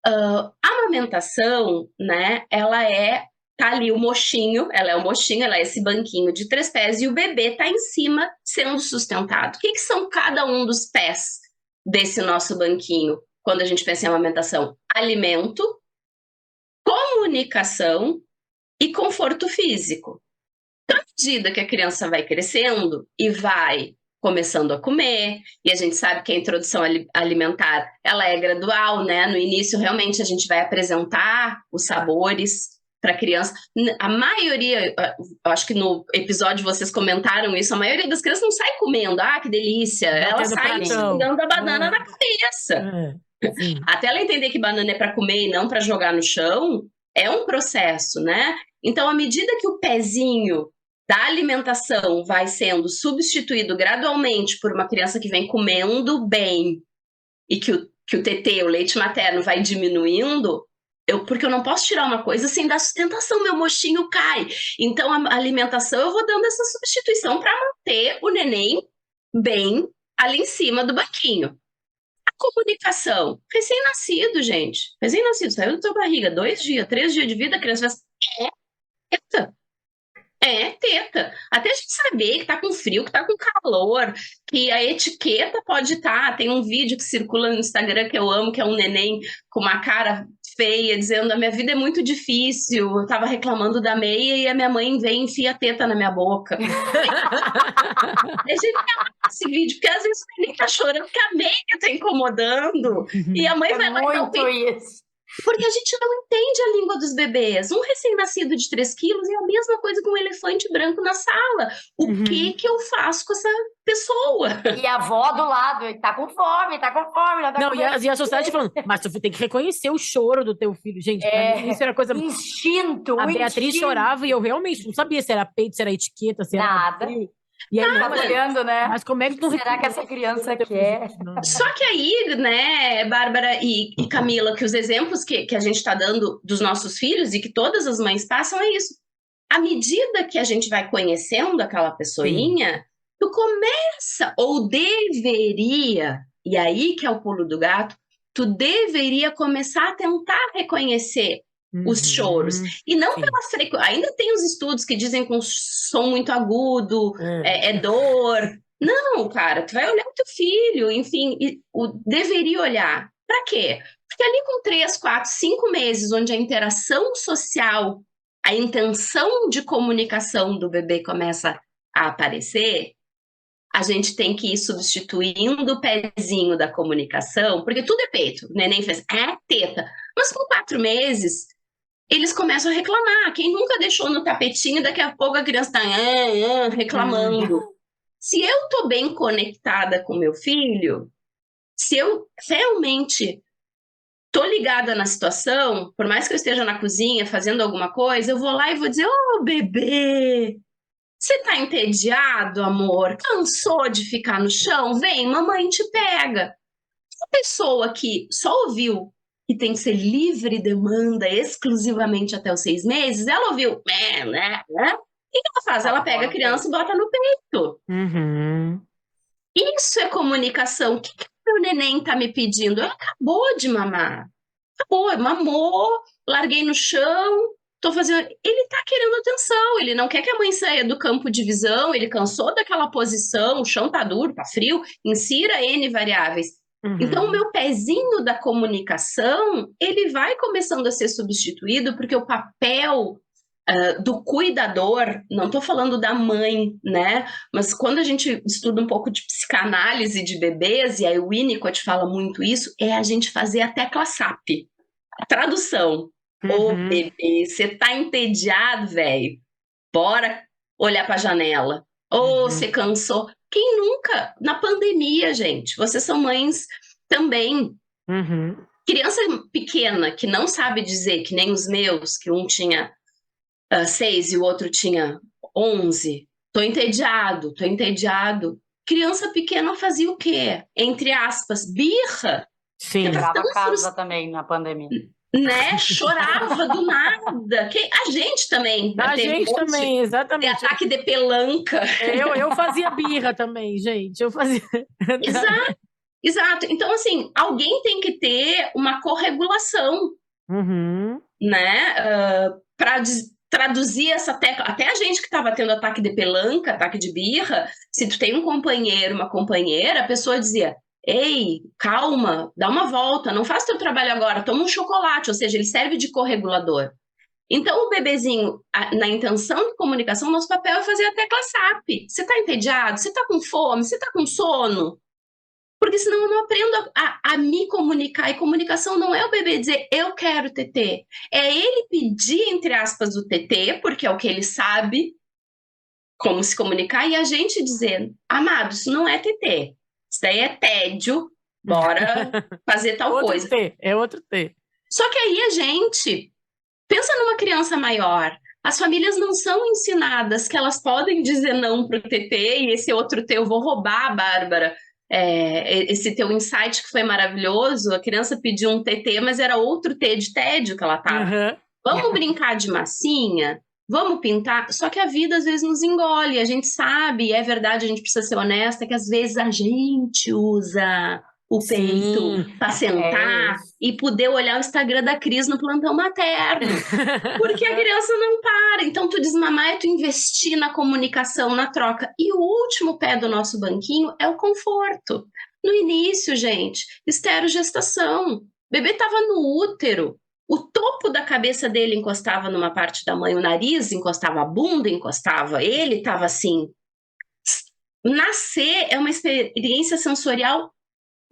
A amamentação, né, tá ali o mochinho, ela é esse banquinho de 3 pés e o bebê tá em cima sendo sustentado. O que são cada um dos pés desse nosso banquinho quando a gente pensa em amamentação? Alimento, comunicação e conforto físico. À medida que a criança vai crescendo e vai começando a comer, e a gente sabe que a introdução alimentar, ela é gradual, né? No início, realmente, a gente vai apresentar os sabores para a criança. A maioria, eu acho que no episódio vocês comentaram isso, a maioria das crianças não sai comendo, que delícia, ela sai pegando a banana na cabeça. Até ela entender que banana é para comer e não para jogar no chão, é um processo, né? Então, à medida que o pezinho da alimentação vai sendo substituído gradualmente por uma criança que vem comendo bem e que o TT, o leite materno, vai diminuindo, porque eu não posso tirar uma coisa sem dar sustentação, meu mochinho cai. Então, a alimentação, eu vou dando essa substituição para manter o neném bem ali em cima do banquinho. A comunicação, recém-nascido, gente. Recém-nascido, saiu da tua barriga, 2 dias, 3 dias de vida, a criança vai teta. É teta. Até a gente saber que tá com frio, que tá com calor, que a etiqueta pode estar. Tem um vídeo que circula no Instagram que eu amo, que é um neném com uma cara feia, dizendo: a minha vida é muito difícil, eu tava reclamando da meia e a minha mãe vem e enfia a teta na minha boca. É genial esse vídeo, porque às vezes o neném tá chorando porque a meia tá incomodando. E a mãe vai lá e
muito isso.
Porque a gente não entende a língua dos bebês. Um recém-nascido de 3 quilos é a mesma coisa que um elefante branco na sala. O que eu faço com essa pessoa?
E a avó do lado, tá com fome, tá com fome.
Não, e a sociedade falando, mas tu tem que reconhecer o choro do teu filho. Gente, pra mim, isso era coisa...
Instinto,
A Beatriz chorava e eu realmente não sabia se era peito, se era etiqueta, se era...
Nada.
Frio. E aí,
Tá olhando, né?
Mas como é que tu
Será que essa criança quer?
Só que aí, né, Bárbara e Camila, que os exemplos que a gente está dando dos nossos filhos e que todas as mães passam é isso. À medida que a gente vai conhecendo aquela pessoinha, tu começa, ou deveria, e aí que é o pulo do gato, tu deveria começar a tentar reconhecer os choros. E não pela frequência. Ainda tem os estudos que dizem que um som muito agudo é dor. Não, cara, tu vai olhar o teu filho, enfim, deveria olhar. Pra quê? Porque ali com 3, 4, 5 meses, onde a interação social, a intenção de comunicação do bebê começa a aparecer, a gente tem que ir substituindo o pezinho da comunicação, porque tudo é peito. O neném fez, teta. Mas com 4 meses, eles começam a reclamar. Quem nunca deixou no tapetinho, daqui a pouco a criança está reclamando. Se eu estou bem conectada com meu filho, se eu realmente estou ligada na situação, por mais que eu esteja na cozinha fazendo alguma coisa, eu vou lá e vou dizer: ô, bebê, você está entediado, amor? Cansou de ficar no chão? Vem, mamãe te pega. A pessoa que só ouviu que tem que ser livre demanda exclusivamente até os 6 meses, ela ouviu, O que ela faz? Ela pega a criança e bota no peito. Isso é comunicação. O que o neném tá me pedindo? Ela acabou de mamar. Acabou, mamou, larguei no chão, tô fazendo... Ele tá querendo atenção, ele não quer que a mãe saia do campo de visão, ele cansou daquela posição, o chão tá duro, tá frio, insira N variáveis. Então, o meu pezinho da comunicação, ele vai começando a ser substituído, porque o papel do cuidador, não estou falando da mãe, né? Mas quando a gente estuda um pouco de psicanálise de bebês, e aí o Winnicott fala muito isso, é a gente fazer a tecla SAP, a tradução. Ô, bebê, você tá entediado, velho? Bora olhar para a janela. Ou você cansou? Quem nunca? Na pandemia, gente. Vocês são mães também. Criança pequena que não sabe dizer, que nem os meus, que um tinha 6 e o outro tinha 11. Tô entediado. criança pequena fazia o quê? Entre aspas, birra.
Sim.
Quebrava a casa também na pandemia.
Né? Chorava do nada. A gente também.
A
teve
gente também,
de
exatamente.
ataque de pelanca.
Eu fazia birra também, gente. Eu fazia.
Exato. Então, assim, alguém tem que ter uma corregulação, né? Para traduzir essa tecla. Até a gente que estava tendo ataque de pelanca, ataque de birra, se tu tem um companheiro, uma companheira, a pessoa dizia: ei, calma, dá uma volta, não faz teu trabalho agora, toma um chocolate, ou seja, ele serve de corregulador. Então, o bebezinho, na intenção de comunicação, nosso papel é fazer a tecla SAP. Você está entediado? Você está com fome? Você está com sono? Porque senão eu não aprendo a me comunicar. E comunicação não é o bebê dizer, eu quero TT. É ele pedir, entre aspas, o TT, porque é o que ele sabe como se comunicar, e a gente dizer, amado, isso não é TT. Isso daí é tédio, bora fazer tal
outro
coisa.
T, é outro T.
Só que aí a gente pensa numa criança maior. As famílias não são ensinadas que elas podem dizer não pro TT e esse outro T eu vou roubar, Bárbara. Esse teu insight que foi maravilhoso, a criança pediu um TT, mas era outro T de tédio que ela tava. Vamos brincar de massinha? Vamos pintar? Só que a vida às vezes nos engole, a gente sabe, é verdade, a gente precisa ser honesta, que às vezes a gente usa o peito para sentar e poder olhar o Instagram da Cris no plantão materno, porque a criança não para. Então tu desmamar é tu investir na comunicação, na troca. E o último pé do nosso banquinho é o conforto. No início, gente, esterogestação, o bebê estava no útero, o topo da cabeça dele encostava numa parte da mãe, o nariz encostava, a bunda encostava, ele estava assim. Nascer é uma experiência sensorial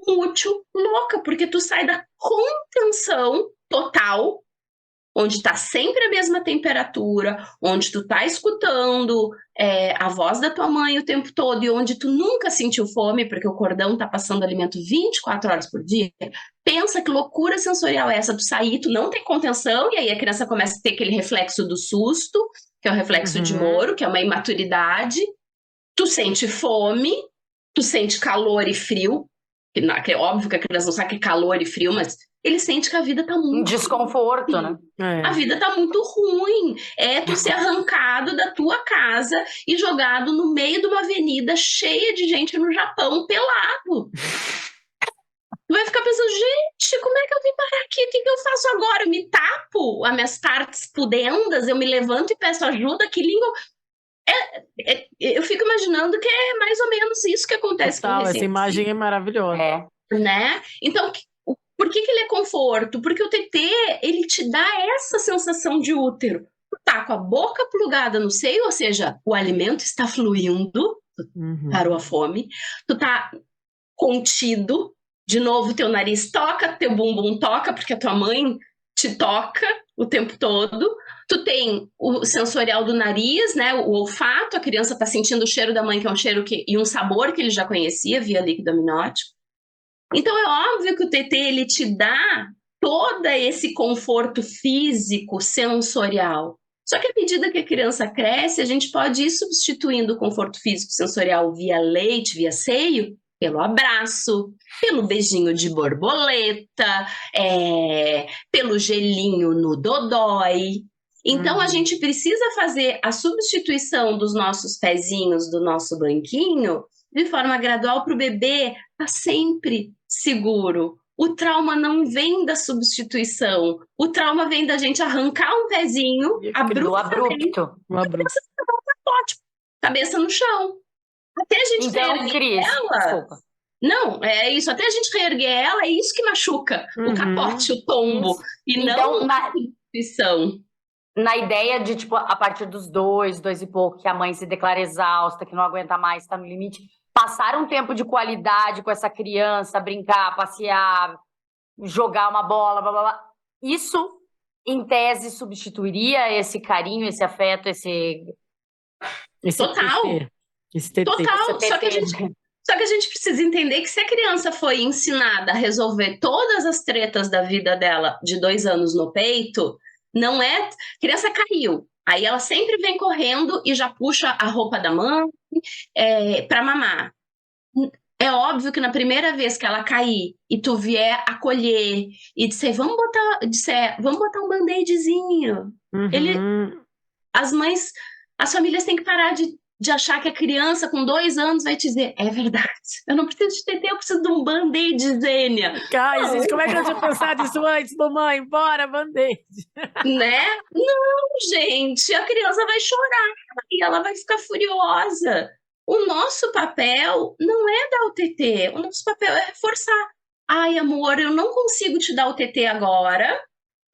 útil, louca, porque tu sai da contenção total, onde tá sempre a mesma temperatura, onde tu tá escutando a voz da tua mãe o tempo todo e onde tu nunca sentiu fome, porque o cordão tá passando alimento 24 horas por dia. Pensa que loucura sensorial é essa, tu sair, tu não tem contenção, e aí a criança começa a ter aquele reflexo do susto, que é o reflexo de Moro, que é uma imaturidade, tu sente fome, tu sente calor e frio, que é óbvio que a criança não sabe que é calor e frio, mas ele sente que a vida tá muito...
desconforto,
ruim, né? A vida tá muito ruim. É tu ser arrancado da tua casa e jogado no meio de uma avenida cheia de gente no Japão, pelado. Tu vai ficar pensando, gente, como é que eu vim parar aqui? O que eu faço agora? Eu me tapo as minhas partes pudendas, eu me levanto e peço ajuda? Que língua... eu fico imaginando que é mais ou menos isso que acontece com o
essa imagem é maravilhosa.
Né? Então, por que ele é conforto? Porque o TT, ele te dá essa sensação de útero. Tu tá com a boca plugada no seio, ou seja, o alimento está fluindo, parou a fome, tu tá contido, de novo teu nariz toca, teu bumbum toca, porque a tua mãe te toca o tempo todo. Tu tem o sensorial do nariz, né, o olfato, a criança está sentindo o cheiro da mãe, que é um cheiro e um sabor que ele já conhecia via líquido amniótico. Então é óbvio que o TT ele te dá todo esse conforto físico, sensorial. Só que à medida que a criança cresce, a gente pode ir substituindo o conforto físico sensorial via leite, via seio, pelo abraço, pelo beijinho de borboleta, pelo gelinho no dodói. Então, a gente precisa fazer a substituição dos nossos pezinhos, do nosso banquinho, de forma gradual para o bebê estar sempre seguro. O trauma não vem da substituição. O trauma vem da gente arrancar um pezinho, abrupto. Cabeça no chão. Até a gente reerguer ela...
Desculpa.
Não, é isso. Até a gente reerguer ela, é isso que machuca. O capote, o tombo. Isso. E
então,
não a substituição.
Na ideia de, tipo, a partir dos 2 e pouco, que a mãe se declara exausta, que não aguenta mais, está no limite, passar um tempo de qualidade com essa criança, brincar, passear, jogar uma bola, blá, blá, blá. Isso, em tese, substituiria esse carinho, esse afeto, esse
Total. Total. Só que a gente precisa entender que se a criança foi ensinada a resolver todas as tretas da vida dela de 2 anos no peito... Não é... A criança caiu. Aí ela sempre vem correndo e já puxa a roupa da mãe para mamar. É óbvio que na primeira vez que ela cair e tu vier acolher e disser, vamos botar um band-aidzinho. As mães, as famílias têm que parar de achar que a criança com 2 anos vai te dizer, é verdade, eu não preciso de TT, eu preciso de um band-aid, Zênia.
Ai, gente, como é que eu tinha pensado isso antes, mamãe? Bora, band-aid.
Né? Não, gente, a criança vai chorar e ela vai ficar furiosa. O nosso papel não é dar o TT, o nosso papel é reforçar. Ai, amor, eu não consigo te dar o TT agora,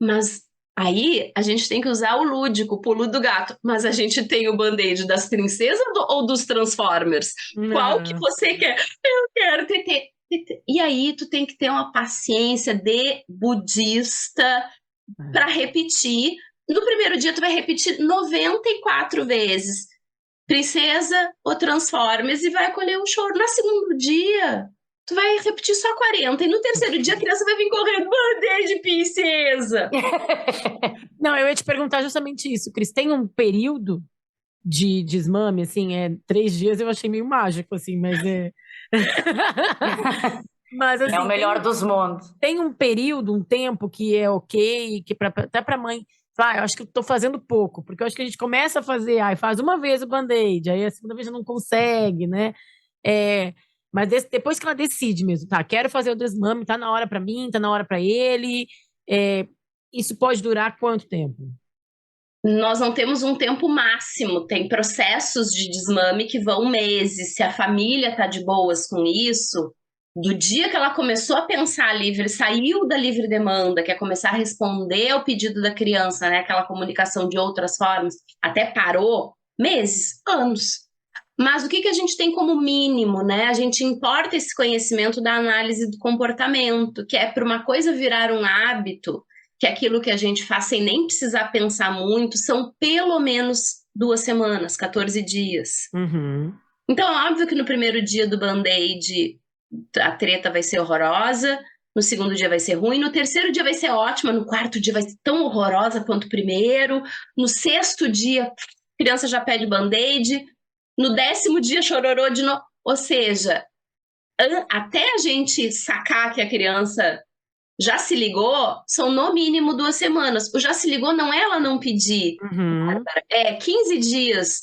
mas aí a gente tem que usar o lúdico, o pulo do gato. Mas a gente tem o band-aid das princesas ou dos Transformers? Qual que você quer? Eu quero TT. E aí tu tem que ter uma paciência de budista para repetir. No primeiro dia tu vai repetir 94 vezes. Princesa ou Transformers e vai acolher um choro. No segundo dia, tu vai repetir só 40. E no terceiro dia, a criança vai vir correndo. Band-aid, princesa!
Não, eu ia te perguntar justamente isso, Cris. Tem um período de desmame, assim, 3 dias eu achei meio mágico, assim, mas Mas, assim,
é o melhor dos mundos.
Tem um período, um tempo que é ok, que até pra mãe... eu acho que eu tô fazendo pouco, porque eu acho que a gente começa a fazer, faz uma vez o band-aid, aí a segunda vez já não consegue, né? Mas depois que ela decide mesmo, quero fazer o desmame, tá na hora pra mim, tá na hora pra ele, isso pode durar quanto tempo?
Nós não temos um tempo máximo, tem processos de desmame que vão meses. Se a família tá de boas com isso, do dia que ela começou a pensar livre, saiu da livre demanda, que é começar a responder ao pedido da criança, né, aquela comunicação de outras formas, até parou, meses, anos. Mas o que a gente tem como mínimo, né? A gente importa esse conhecimento da análise do comportamento, que é para uma coisa virar um hábito, que é aquilo que a gente faz sem nem precisar pensar muito, são pelo menos 2 semanas, 14 dias. Então é óbvio que no primeiro dia do band-aid a treta vai ser horrorosa, no segundo dia vai ser ruim, no terceiro dia vai ser ótima, no quarto dia vai ser tão horrorosa quanto o primeiro, no 6º dia a criança já pede band-aid, no 10º dia chororô de novo. Ou seja, até a gente sacar que a criança já se ligou, são no mínimo 2 semanas. O já se ligou não é ela não pedir. 15 dias,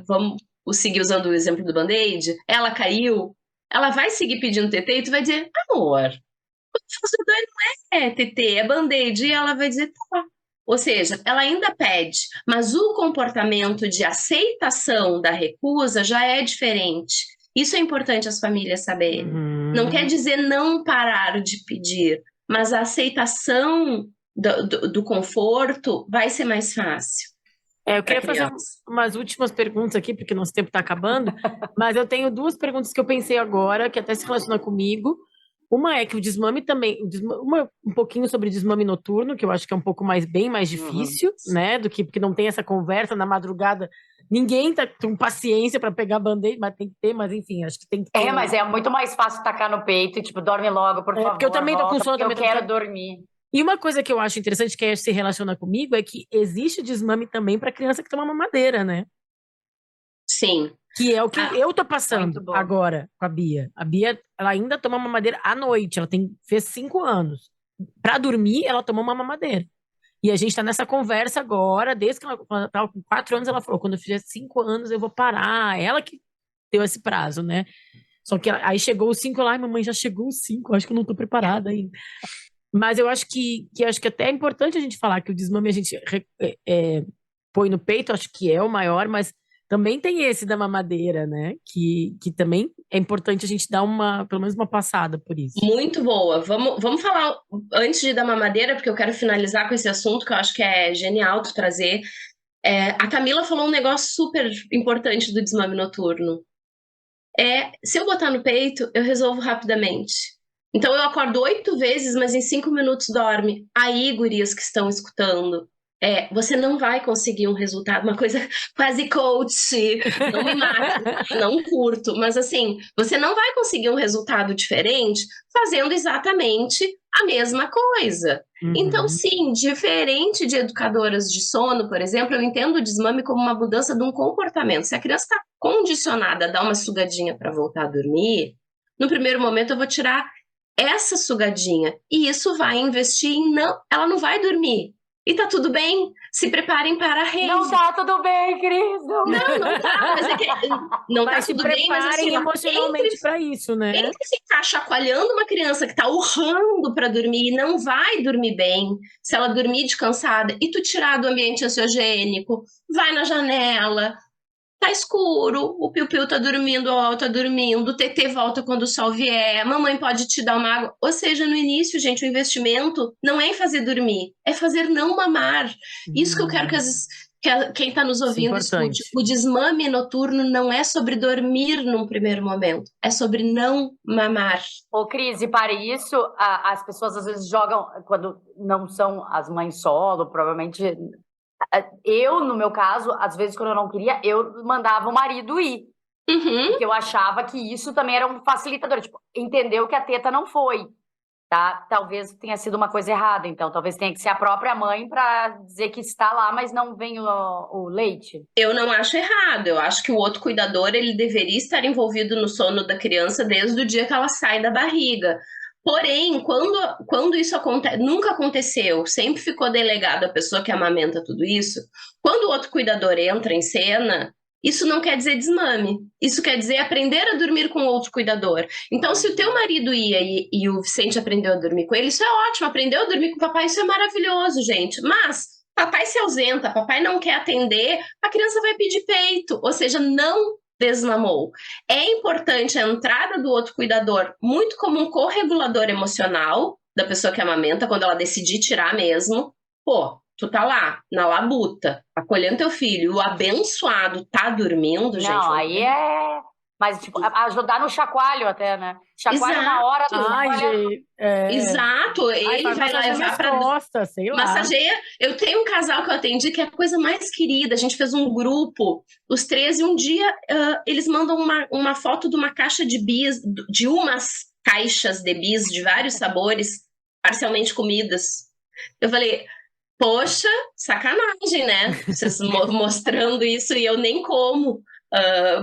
vamos seguir usando o exemplo do band-aid, ela caiu, ela vai seguir pedindo TT e tu vai dizer, amor, o que não é TT, é band-aid. E ela vai dizer, tá. Ou seja, ela ainda pede, mas o comportamento de aceitação da recusa já é diferente. Isso é importante as famílias saberem. Não quer dizer não parar de pedir, mas a aceitação do conforto vai ser mais fácil.
Eu queria fazer umas últimas perguntas aqui, porque nosso tempo está acabando, mas eu tenho 2 perguntas que eu pensei agora, que até se relacionam comigo. Uma é que o desmame também, um pouquinho sobre desmame noturno, que eu acho que é um pouco bem mais difícil, né, porque não tem essa conversa na madrugada, ninguém tá com paciência para pegar band-aid, mas tem que ter, mas enfim, acho que tem que ter.
Mas é muito mais fácil tacar no peito e dorme logo, por favor.
Porque eu também tô com sono,
eu quero dormir.
E uma coisa que eu acho interessante, que se relaciona comigo, é que existe desmame também para criança que toma mamadeira, né?
Sim.
Que é o que eu tô passando agora com a Bia. A Bia, ela ainda toma mamadeira à noite, fez 5 anos. Pra dormir, ela tomou uma mamadeira. E a gente tá nessa conversa agora, desde que ela tava com 4 anos, ela falou, quando eu fizer 5 anos eu vou parar. Ela que deu esse prazo, né? Só que aí chegou os 5 lá, mamãe, já chegou os 5, acho que eu não tô preparada ainda. Mas eu acho que até é importante a gente falar que o desmame a gente põe no peito, acho que é o maior, mas também tem esse da mamadeira, né? Que também é importante a gente dar pelo menos uma passada por isso.
Muito boa. Vamos falar antes de dar mamadeira, porque eu quero finalizar com esse assunto que eu acho que é genial tu trazer. A Camila falou um negócio super importante do desmame noturno. Se eu botar no peito, eu resolvo rapidamente. Então eu acordo 8 vezes, mas em 5 minutos dorme. Aí, gurias que estão escutando, você não vai conseguir um resultado, uma coisa quase coach, não me mate, não curto, mas assim, você não vai conseguir um resultado diferente fazendo exatamente a mesma coisa. Então, sim, diferente de educadoras de sono, por exemplo, eu entendo o desmame como uma mudança de um comportamento. Se a criança está condicionada a dar uma sugadinha para voltar a dormir, no primeiro momento eu vou tirar essa sugadinha. E isso vai investir em ela não vai dormir. E tá tudo bem, se preparem para a rave.
Não tá tudo bem, Cris.
Não tá, mas é que não
Mas
tá tudo bem, mas assim,
emocionalmente para isso, né?
entre ficar chacoalhando uma criança que tá urrando para dormir e não vai dormir bem, se ela dormir de cansada, e tu tirar do ambiente ansiogênico, vai na janela, tá escuro, o Piu-Piu tá dormindo, o Al tá dormindo, o TT volta quando o sol vier, a mamãe pode te dar uma água. Ou seja, no início, gente, o investimento não é em fazer dormir, é fazer não mamar. Isso que eu quero que quem tá nos ouvindo escute. O desmame noturno não é sobre dormir num primeiro momento, é sobre não mamar.
Ô, Cris, e para isso, as pessoas às vezes jogam, quando não são as mães solo, provavelmente... Eu, no meu caso, às vezes quando eu não queria, eu mandava o marido ir. Porque eu achava que isso também era um facilitador. Tipo, entendeu que a teta não foi, tá? Talvez tenha sido uma coisa errada, então. Talvez tenha que ser a própria mãe para dizer que está lá, mas não vem o leite.
Eu não acho errado. Eu acho que o outro cuidador, ele deveria estar envolvido no sono da criança desde o dia que ela sai da barriga. Porém, quando isso acontece, nunca aconteceu, sempre ficou delegado a pessoa que amamenta tudo isso, quando o outro cuidador entra em cena, isso não quer dizer desmame, isso quer dizer aprender a dormir com outro cuidador. Então, se o teu marido ia e o Vicente aprendeu a dormir com ele, isso é ótimo, aprendeu a dormir com o papai, isso é maravilhoso, gente. Mas papai se ausenta, papai não quer atender, a criança vai pedir peito, ou seja, não desmamou. É importante a entrada do outro cuidador, muito como um corregulador emocional da pessoa que amamenta, quando ela decidir tirar mesmo. Pô, tu tá lá, na labuta, acolhendo teu filho, o abençoado tá dormindo, gente.
Não, aí é... Mas, tipo, ajudar no chacoalho até, né? Chacoalho na hora do chacoalho.
Exato, ele vai levar pra
costas, sei lá.
Massageia. Eu tenho um casal que eu atendi que é a coisa mais querida. A gente fez um grupo, os 13, e um dia eles mandam uma foto de uma caixa de bis, de umas caixas de bis de vários sabores, parcialmente comidas. Eu falei, poxa, sacanagem, né? Vocês mostrando isso e eu nem como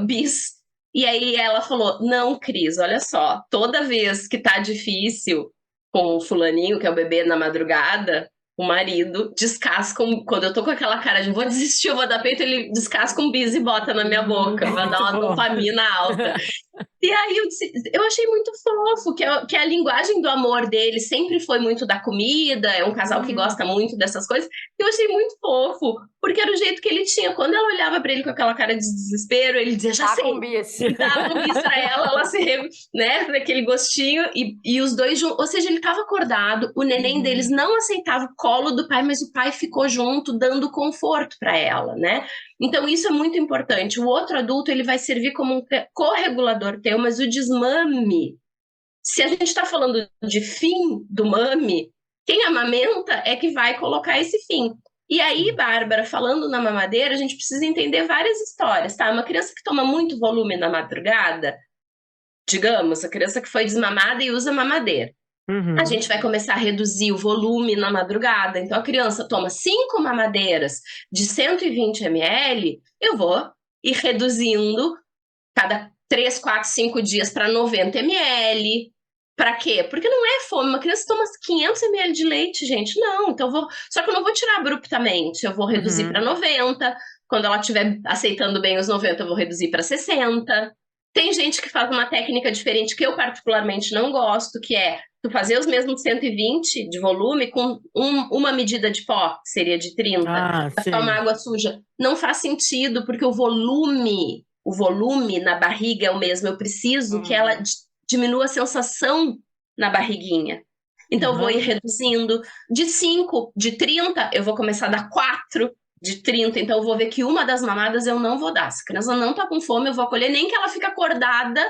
bis. E aí ela falou, não, Cris, olha só, toda vez que tá difícil com o fulaninho, que é o bebê na madrugada, o marido descasca, quando eu tô com aquela cara de vou desistir, eu vou dar peito, ele descasca um bis e bota na minha boca, vai dar uma dopamina alta. E aí eu achei muito fofo, que a linguagem do amor dele sempre foi muito da comida, é um casal que gosta muito dessas coisas, e eu achei muito fofo, porque era o jeito que ele tinha. Quando ela olhava pra ele com aquela cara de desespero, ele dizia, já sei, dava um bis pra ela se né, daquele gostinho, e os dois juntos, ou seja, ele tava acordado, o neném deles não aceitava o colo do pai, mas o pai ficou junto, dando conforto pra ela, né? Então isso é muito importante. O outro adulto, ele vai servir como um corregulador teu, mas o desmame, se a gente está falando de fim do mame, quem amamenta é que vai colocar esse fim. E aí, Bárbara, falando na mamadeira, a gente precisa entender várias histórias, tá? Uma criança que toma muito volume na madrugada, digamos, a criança que foi desmamada e usa mamadeira. A gente vai começar a reduzir o volume na madrugada. Então, a criança toma 5 mamadeiras de 120 ml, eu vou ir reduzindo cada 3, 4, 5 dias para 90 ml. Para quê? Porque não é fome. Uma criança toma 500 ml de leite, gente. Não, então só que eu não vou tirar abruptamente. Eu vou reduzir para 90. Quando ela estiver aceitando bem os 90, eu vou reduzir para 60. Tem gente que faz uma técnica diferente que eu particularmente não gosto, que é tu fazer os mesmos 120 de volume com uma medida de pó, que seria de 30, pra tomar água suja. Não faz sentido, porque o volume na barriga é o mesmo. Eu preciso que ela diminua a sensação na barriguinha. Então eu vou ir reduzindo de 5, de 30, eu vou começar a dar 4 de 30, então eu vou ver que uma das mamadas eu não vou dar. Se a criança não tá com fome, eu vou acolher, nem que ela fique acordada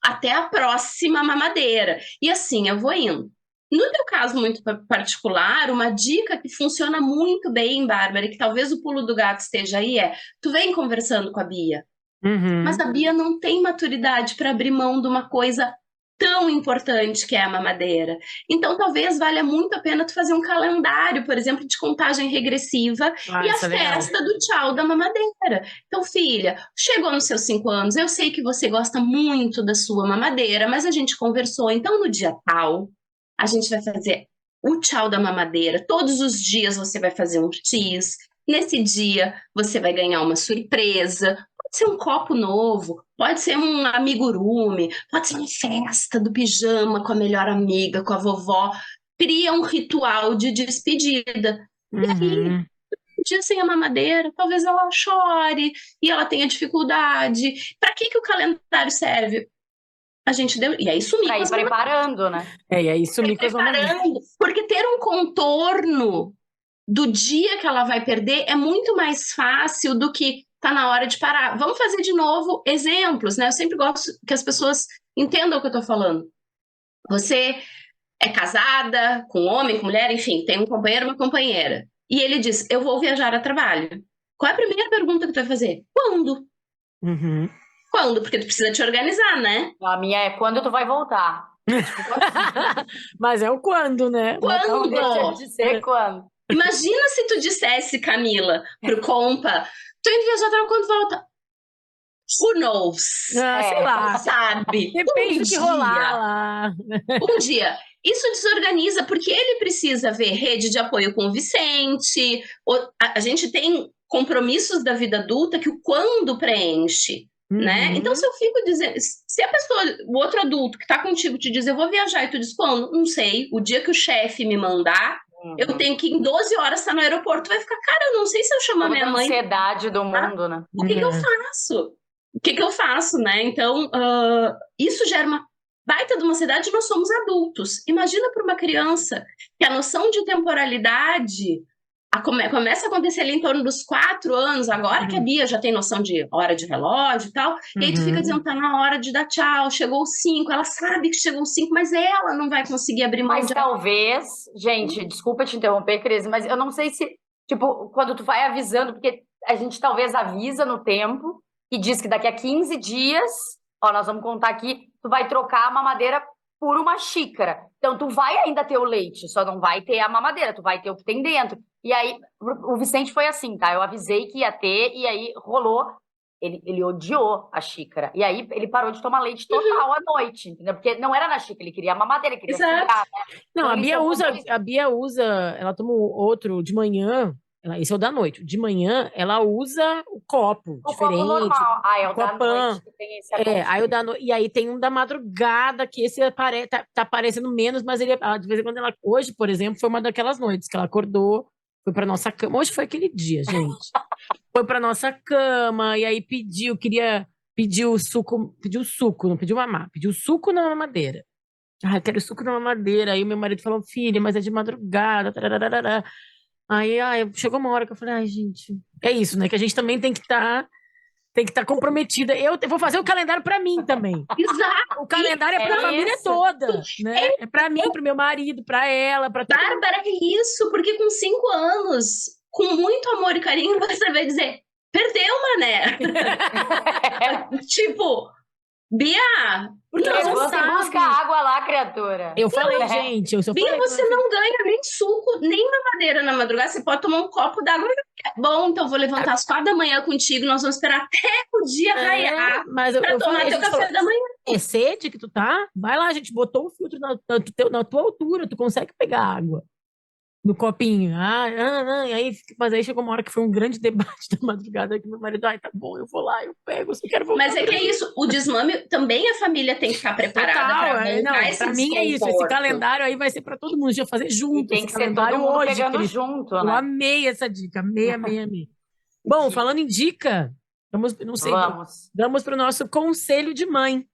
até a próxima mamadeira. E assim eu vou indo. No teu caso muito particular, uma dica que funciona muito bem, Bárbara, e que talvez o pulo do gato esteja aí tu vem conversando com a Bia, mas a Bia não tem maturidade para abrir mão de uma coisa tão importante que é a mamadeira. Então, talvez valha muito a pena tu fazer um calendário, por exemplo, de contagem regressiva e a
isso é legal.
festa do tchau da mamadeira. Então, filha, chegou nos seus 5 anos, eu sei que você gosta muito da sua mamadeira, mas a gente conversou, então no dia tal, a gente vai fazer o tchau da mamadeira. Todos os dias você vai fazer um X. Nesse dia, você vai ganhar uma surpresa. Pode ser um copo novo, pode ser um amigurumi, pode ser uma festa do pijama com a melhor amiga, com a vovó. Cria um ritual de despedida. E aí, um dia sem a mamadeira, talvez ela chore e ela tenha dificuldade. Para que o calendário serve? A gente deu. E aí sumir
Pra
com
ir
as
preparando, né?
E aí sumir com as mamadeiras.
preparando. Porque ter um contorno do dia que ela vai perder é muito mais fácil do que tá na hora de parar. Vamos fazer de novo exemplos, né? Eu sempre gosto que as pessoas entendam o que eu tô falando. Você é casada com homem, com mulher, enfim, tem um companheiro, uma companheira. E ele diz, eu vou viajar a trabalho. Qual é a primeira pergunta que tu vai fazer? Quando?
Uhum.
Quando? Porque tu precisa te organizar, né?
A minha é quando tu vai voltar.
Mas é o quando, né?
Quando?
Deixa de ser quando.
Imagina se tu dissesse, Camila, pro compa, tô indo viajar a trabalho, quando volta? Who knows?
Sei lá.
Sabe?
Depende
Um
do que
dia.
rolar lá.
Um dia. Isso desorganiza, porque ele precisa ver rede de apoio com o Vicente. A gente tem compromissos da vida adulta que o quando preenche, né? Então, se eu fico dizendo... Se a pessoa, o outro adulto que tá contigo te diz, eu vou viajar, e tu diz, quando? Não sei. O dia que o chefe me mandar, eu tenho que em 12 horas estar no aeroporto. Vai ficar, cara, eu não sei se eu chamo a minha mãe.
Ansiedade do mundo, né?
O que eu faço? O que eu faço, né? Então, isso gera uma baita de uma ansiedade. Nós somos adultos. Imagina para uma criança que a noção de temporalidade começa a acontecer ali em torno dos 4 anos, agora que a Bia já tem noção de hora de relógio e tal, e aí tu fica dizendo, tá na hora de dar tchau, chegou os 5, ela sabe que chegou os 5, mas ela não vai conseguir abrir mão
Mas
de...
talvez, gente, desculpa te interromper, Cris, mas eu não sei se, tipo, quando tu vai avisando, porque a gente talvez avisa no tempo e diz que daqui a 15 dias, ó, nós vamos contar aqui, tu vai trocar a mamadeira por uma xícara. Então, tu vai ainda ter o leite, só não vai ter a mamadeira, tu vai ter o que tem dentro. E aí, o Vicente foi assim, tá? Eu avisei que ia ter, e aí rolou. Ele odiou a xícara. E aí, ele parou de tomar leite total à noite, entendeu? Porque não era na xícara, ele queria a mamadeira, ele queria sugar, né?
Não,
Então,
a Bia usa, ela toma outro de manhã, esse é o da noite. De manhã, ela usa o copo
o
diferente.
copo normal. Ah, é o da
copão.
noite que tem esse aconchego.
Aí e aí tem um da madrugada, que esse tá aparecendo menos, mas de vez em quando hoje, por exemplo, foi uma daquelas noites que ela acordou, foi pra nossa cama. Hoje foi aquele dia, gente. Foi pra nossa cama, e aí pediu suco, não pediu mamar, pediu suco na mamadeira. Ah, eu quero suco na mamadeira. Aí meu marido falou, filha, mas é de madrugada. Tararara. Aí chegou uma hora que eu falei, ai, gente, é isso, né? Que a gente também tem que estar comprometida. Eu vou fazer o calendário pra mim também.
Exato.
O calendário é pra família toda, né? É pra mim, pro meu marido, pra ela, pra todo mundo.
Bárbara, é isso, porque com 5 anos, com muito amor e carinho, você vai dizer, perdeu, mané. Tipo, Bia, porque ela não
Levanta e
sabe.
busca água lá, criatura.
Eu falei, gente,
Bia, você não ganha nem suco, nem mamadeira na madrugada, você pode tomar um copo d'água. Bom, então vou levantar às 4 da manhã contigo, nós vamos esperar até o dia raiar
mas
pra tomar teu café da manhã.
É sede que tu tá? Vai lá, a gente botou o filtro na tua altura, tu consegue pegar água no copinho. Mas aí chegou uma hora que foi um grande debate da madrugada que meu marido, tá bom, eu vou lá, eu pego, eu quero voltar.
Mas é que é isso, o desmame também a família tem que ficar preparada para bancar esse
pra mim é isso, esse calendário aí vai ser pra todo mundo, já fazer junto.
E tem que ser todo mundo
hoje,
pegando
Cris.
junto,
Eu
né?
amei essa dica, amei. Bom, falando em dica, vamos para o nosso conselho de mãe,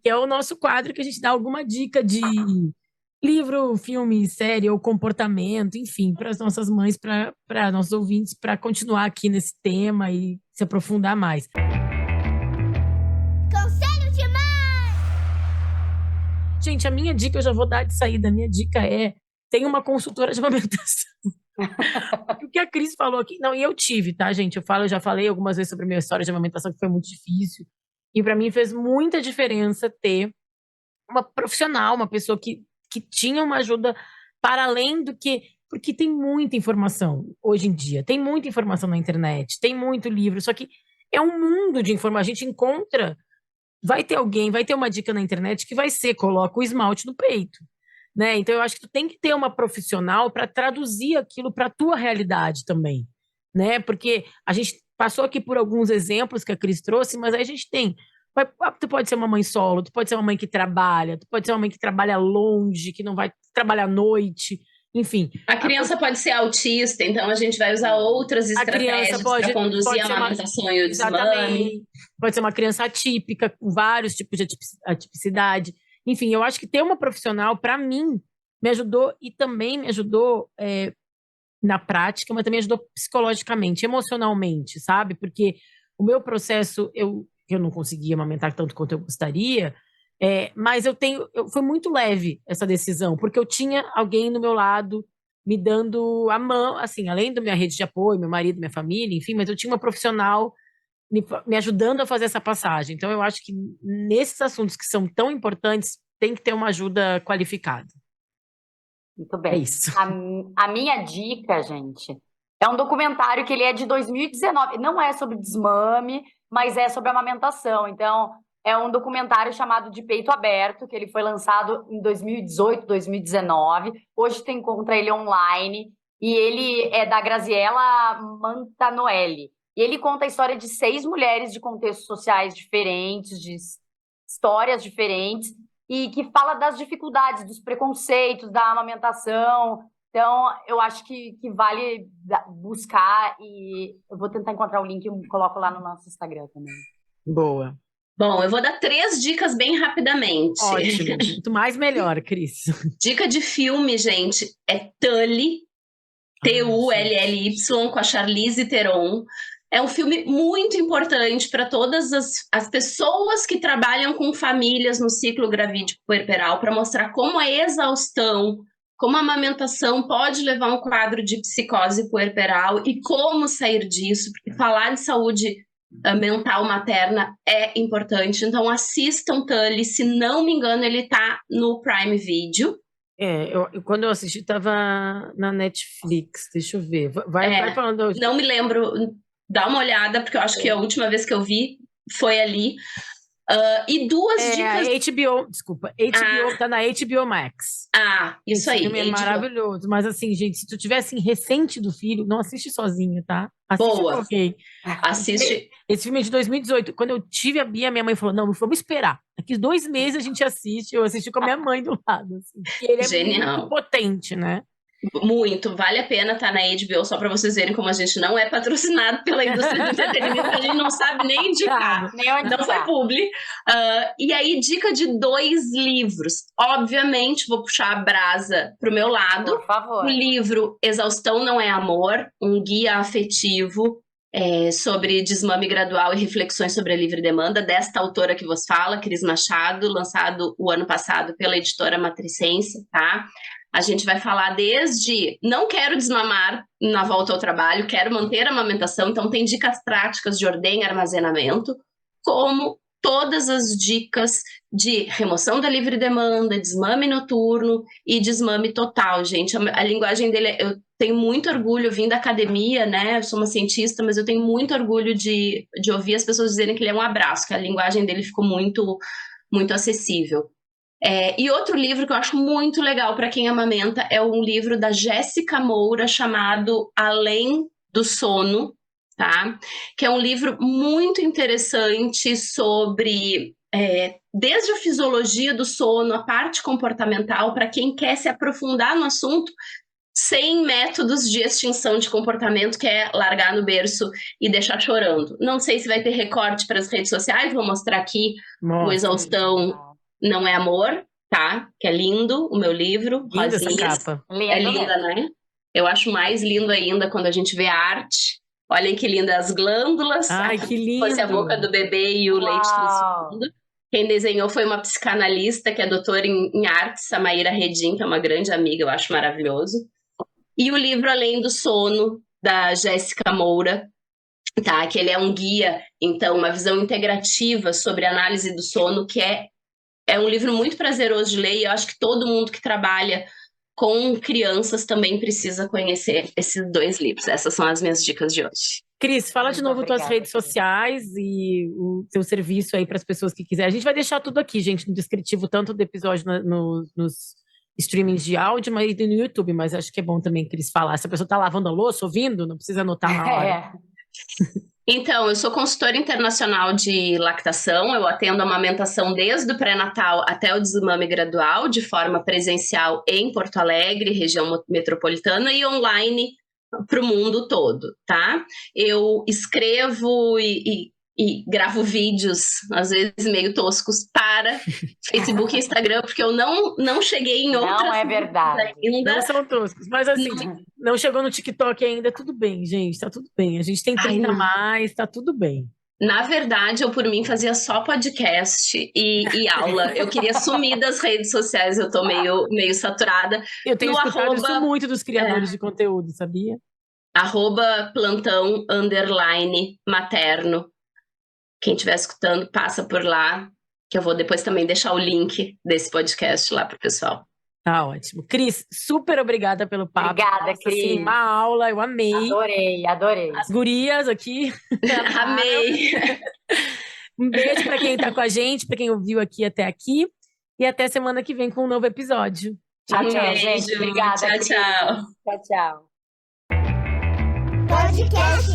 que é o nosso quadro que a gente dá alguma dica de livro, filme, série ou comportamento, enfim, para as nossas mães, para nossos ouvintes, para continuar aqui nesse tema e se aprofundar mais.
Conselho de mãe!
Gente, a minha dica, eu já vou dar de saída, a minha dica tem uma consultora de amamentação. O que a Cris falou aqui, não, e eu tive, tá, gente? Eu já falei algumas vezes sobre a minha história de amamentação, que foi muito difícil, e para mim fez muita diferença ter uma profissional, uma pessoa que tinha uma ajuda para além do que... Porque tem muita informação hoje em dia, tem muita informação na internet, tem muito livro, só que é um mundo de informação. A gente encontra, vai ter alguém, vai ter uma dica na internet que vai ser, coloca o esmalte no peito, né? Então eu acho que tu tem que ter uma profissional para traduzir aquilo para a tua realidade também, né? Porque a gente passou aqui por alguns exemplos que a Cris trouxe, mas aí a gente tem... Tu pode ser uma mãe solo, tu pode ser uma mãe que trabalha, tu pode ser uma mãe que trabalha longe, que não vai trabalhar à noite, enfim.
A criança pode ser autista, então a gente vai usar outras estratégias para conduzir a amamentação e o desmame.
Pode ser uma criança atípica, com vários tipos de atipicidade. Enfim, eu acho que ter uma profissional, para mim, me ajudou e também me ajudou na prática, mas também ajudou psicologicamente, emocionalmente, sabe? Porque o meu processo, eu não conseguia amamentar tanto quanto eu gostaria, mas foi muito leve essa decisão, porque eu tinha alguém no meu lado me dando a mão, assim, além da minha rede de apoio, meu marido, minha família, enfim, mas eu tinha uma profissional me ajudando a fazer essa passagem. Então eu acho que nesses assuntos que são tão importantes, tem que ter uma ajuda qualificada.
Muito bem.
É isso.
A minha dica, gente, é um documentário que ele é de 2019. Não é sobre desmame, mas é sobre amamentação. Então, é um documentário chamado De Peito Aberto, que ele foi lançado em 2018, 2019. Hoje tu encontra ele online. E ele é da Graziella Mantanoeli. E ele conta a história de 6 mulheres de contextos sociais diferentes, de histórias diferentes, e que fala das dificuldades, dos preconceitos, da amamentação. Então, eu acho que vale buscar, e eu vou tentar encontrar o link e coloco lá no nosso Instagram também.
Boa.
Bom, eu vou dar 3 dicas bem rapidamente.
Ótimo, muito mais melhor, Cris.
Dica de filme, gente, é Tully, T-U-L-L-Y, com a Charlize Theron. É um filme muito importante para todas as pessoas que trabalham com famílias no ciclo gravídico puerperal, para mostrar como a exaustão, como a amamentação pode levar a um quadro de psicose puerperal e como sair disso, porque falar de saúde mental materna é importante. Então assistam Tully, se não me engano ele está no Prime Video.
Quando eu assisti estava na Netflix, deixa eu ver. Vai falando.
Não me lembro, dá uma olhada, porque eu acho que a última vez que eu vi foi ali. E 2 dicas.
HBO, desculpa. HBO tá na HBO Max.
Isso aí.
Esse filme é maravilhoso. Mas assim, gente, se tu tiver assim, recente do filho, não assiste sozinho, tá? Assiste.
Boa.
Okay.
Assiste.
Esse filme é de 2018. Quando eu tive a Bia, minha mãe falou: não, vamos esperar. Daqui 2 meses a gente assiste. Eu assisti com a minha mãe do lado. Assim, porque ele é
Genial.
Muito potente, né?
Muito, vale a pena estar na HBO, só para vocês verem como a gente não é patrocinado pela indústria do entretenimento, a gente não sabe nem indicar, não foi publi. E aí, dica de 2 livros. Obviamente, vou puxar a brasa pro meu lado.
Por favor.
O livro Exaustão Não é Amor, um guia afetivo sobre desmame gradual e reflexões sobre a livre demanda, desta autora que vos fala, Cris Machado, lançado o ano passado pela editora Matricense, tá? A gente vai falar desde não quero desmamar na volta ao trabalho, quero manter a amamentação, então tem dicas práticas de ordem e armazenamento, como todas as dicas de remoção da livre demanda, desmame noturno e desmame total, gente. A linguagem dele, eu tenho muito orgulho, eu vim da academia, né? Eu sou uma cientista, mas eu tenho muito orgulho de ouvir as pessoas dizerem que ele é um abraço, que a linguagem dele ficou muito, muito acessível. E outro livro que eu acho muito legal para quem amamenta é um livro da Jéssica Moura chamado Além do Sono, tá? Que é um livro muito interessante sobre desde a fisiologia do sono, a parte comportamental, para quem quer se aprofundar no assunto sem métodos de extinção de comportamento, que é largar no berço e deixar chorando. Não sei se vai ter recorte para as redes sociais, vou mostrar aqui o Exaustão Não é Amor, tá? Que é lindo, o meu livro.
Linda essa capa.
É linda, né? Eu acho mais lindo ainda quando a gente vê a arte. Olhem que linda as glândulas.
Ai, que lindo.
Fosse a boca do bebê e o leite transfundo. Quem desenhou foi uma psicanalista que é doutora em artes, a Maíra Redin, que é uma grande amiga, eu acho maravilhoso. E o livro Além do Sono, da Jéssica Moura, tá? Que ele é um guia, então, uma visão integrativa sobre a análise do sono, que é É um livro muito prazeroso de ler e eu acho que todo mundo que trabalha com crianças também precisa conhecer esses 2 livros. Essas são as minhas dicas de hoje.
Cris, fala
Muito
de novo tuas
obrigada,
redes
Cris.
sociais e o teu serviço aí para as pessoas que quiserem. A gente vai deixar tudo aqui, gente, no descritivo, tanto do episódio nos streamings de áudio, mas e no YouTube. Mas acho que é bom também que eles falassem. Se a pessoa tá lavando a louça, ouvindo, não precisa anotar na hora.
É.
Então, eu sou consultora internacional de lactação, eu atendo a amamentação desde o pré-natal até o desmame gradual, de forma presencial em Porto Alegre, região metropolitana, e online para o mundo todo, tá? Eu escrevo e gravo vídeos, às vezes meio toscos, para Facebook e Instagram, porque eu não cheguei em outras
Não é verdade.
ainda.
Não são toscos, mas assim, não chegou no TikTok ainda, tudo bem, gente, tá tudo bem. A gente tem 30 a mais, tá tudo bem.
Na verdade, eu por mim fazia só podcast e aula. Eu queria sumir das redes sociais, eu tô meio saturada.
Eu tenho
No
escutado isso
arroba-
muito dos criadores de conteúdo, sabia?
@plantão_materno. Quem estiver escutando, passa por lá, que eu vou depois também deixar o link desse podcast lá pro pessoal.
Tá ótimo. Cris, super obrigada pelo papo.
Obrigada,
Nossa,
Cris.
assim, uma aula, eu amei.
Adorei.
As gurias aqui.
Amei!
Um beijo pra quem tá com a gente, pra quem ouviu aqui até aqui. E até semana que vem com um novo episódio.
Tchau,
Um
tchau,
beijo,
gente. Obrigada,
tchau,
Cris.
tchau.
Tchau, tchau.
Podcast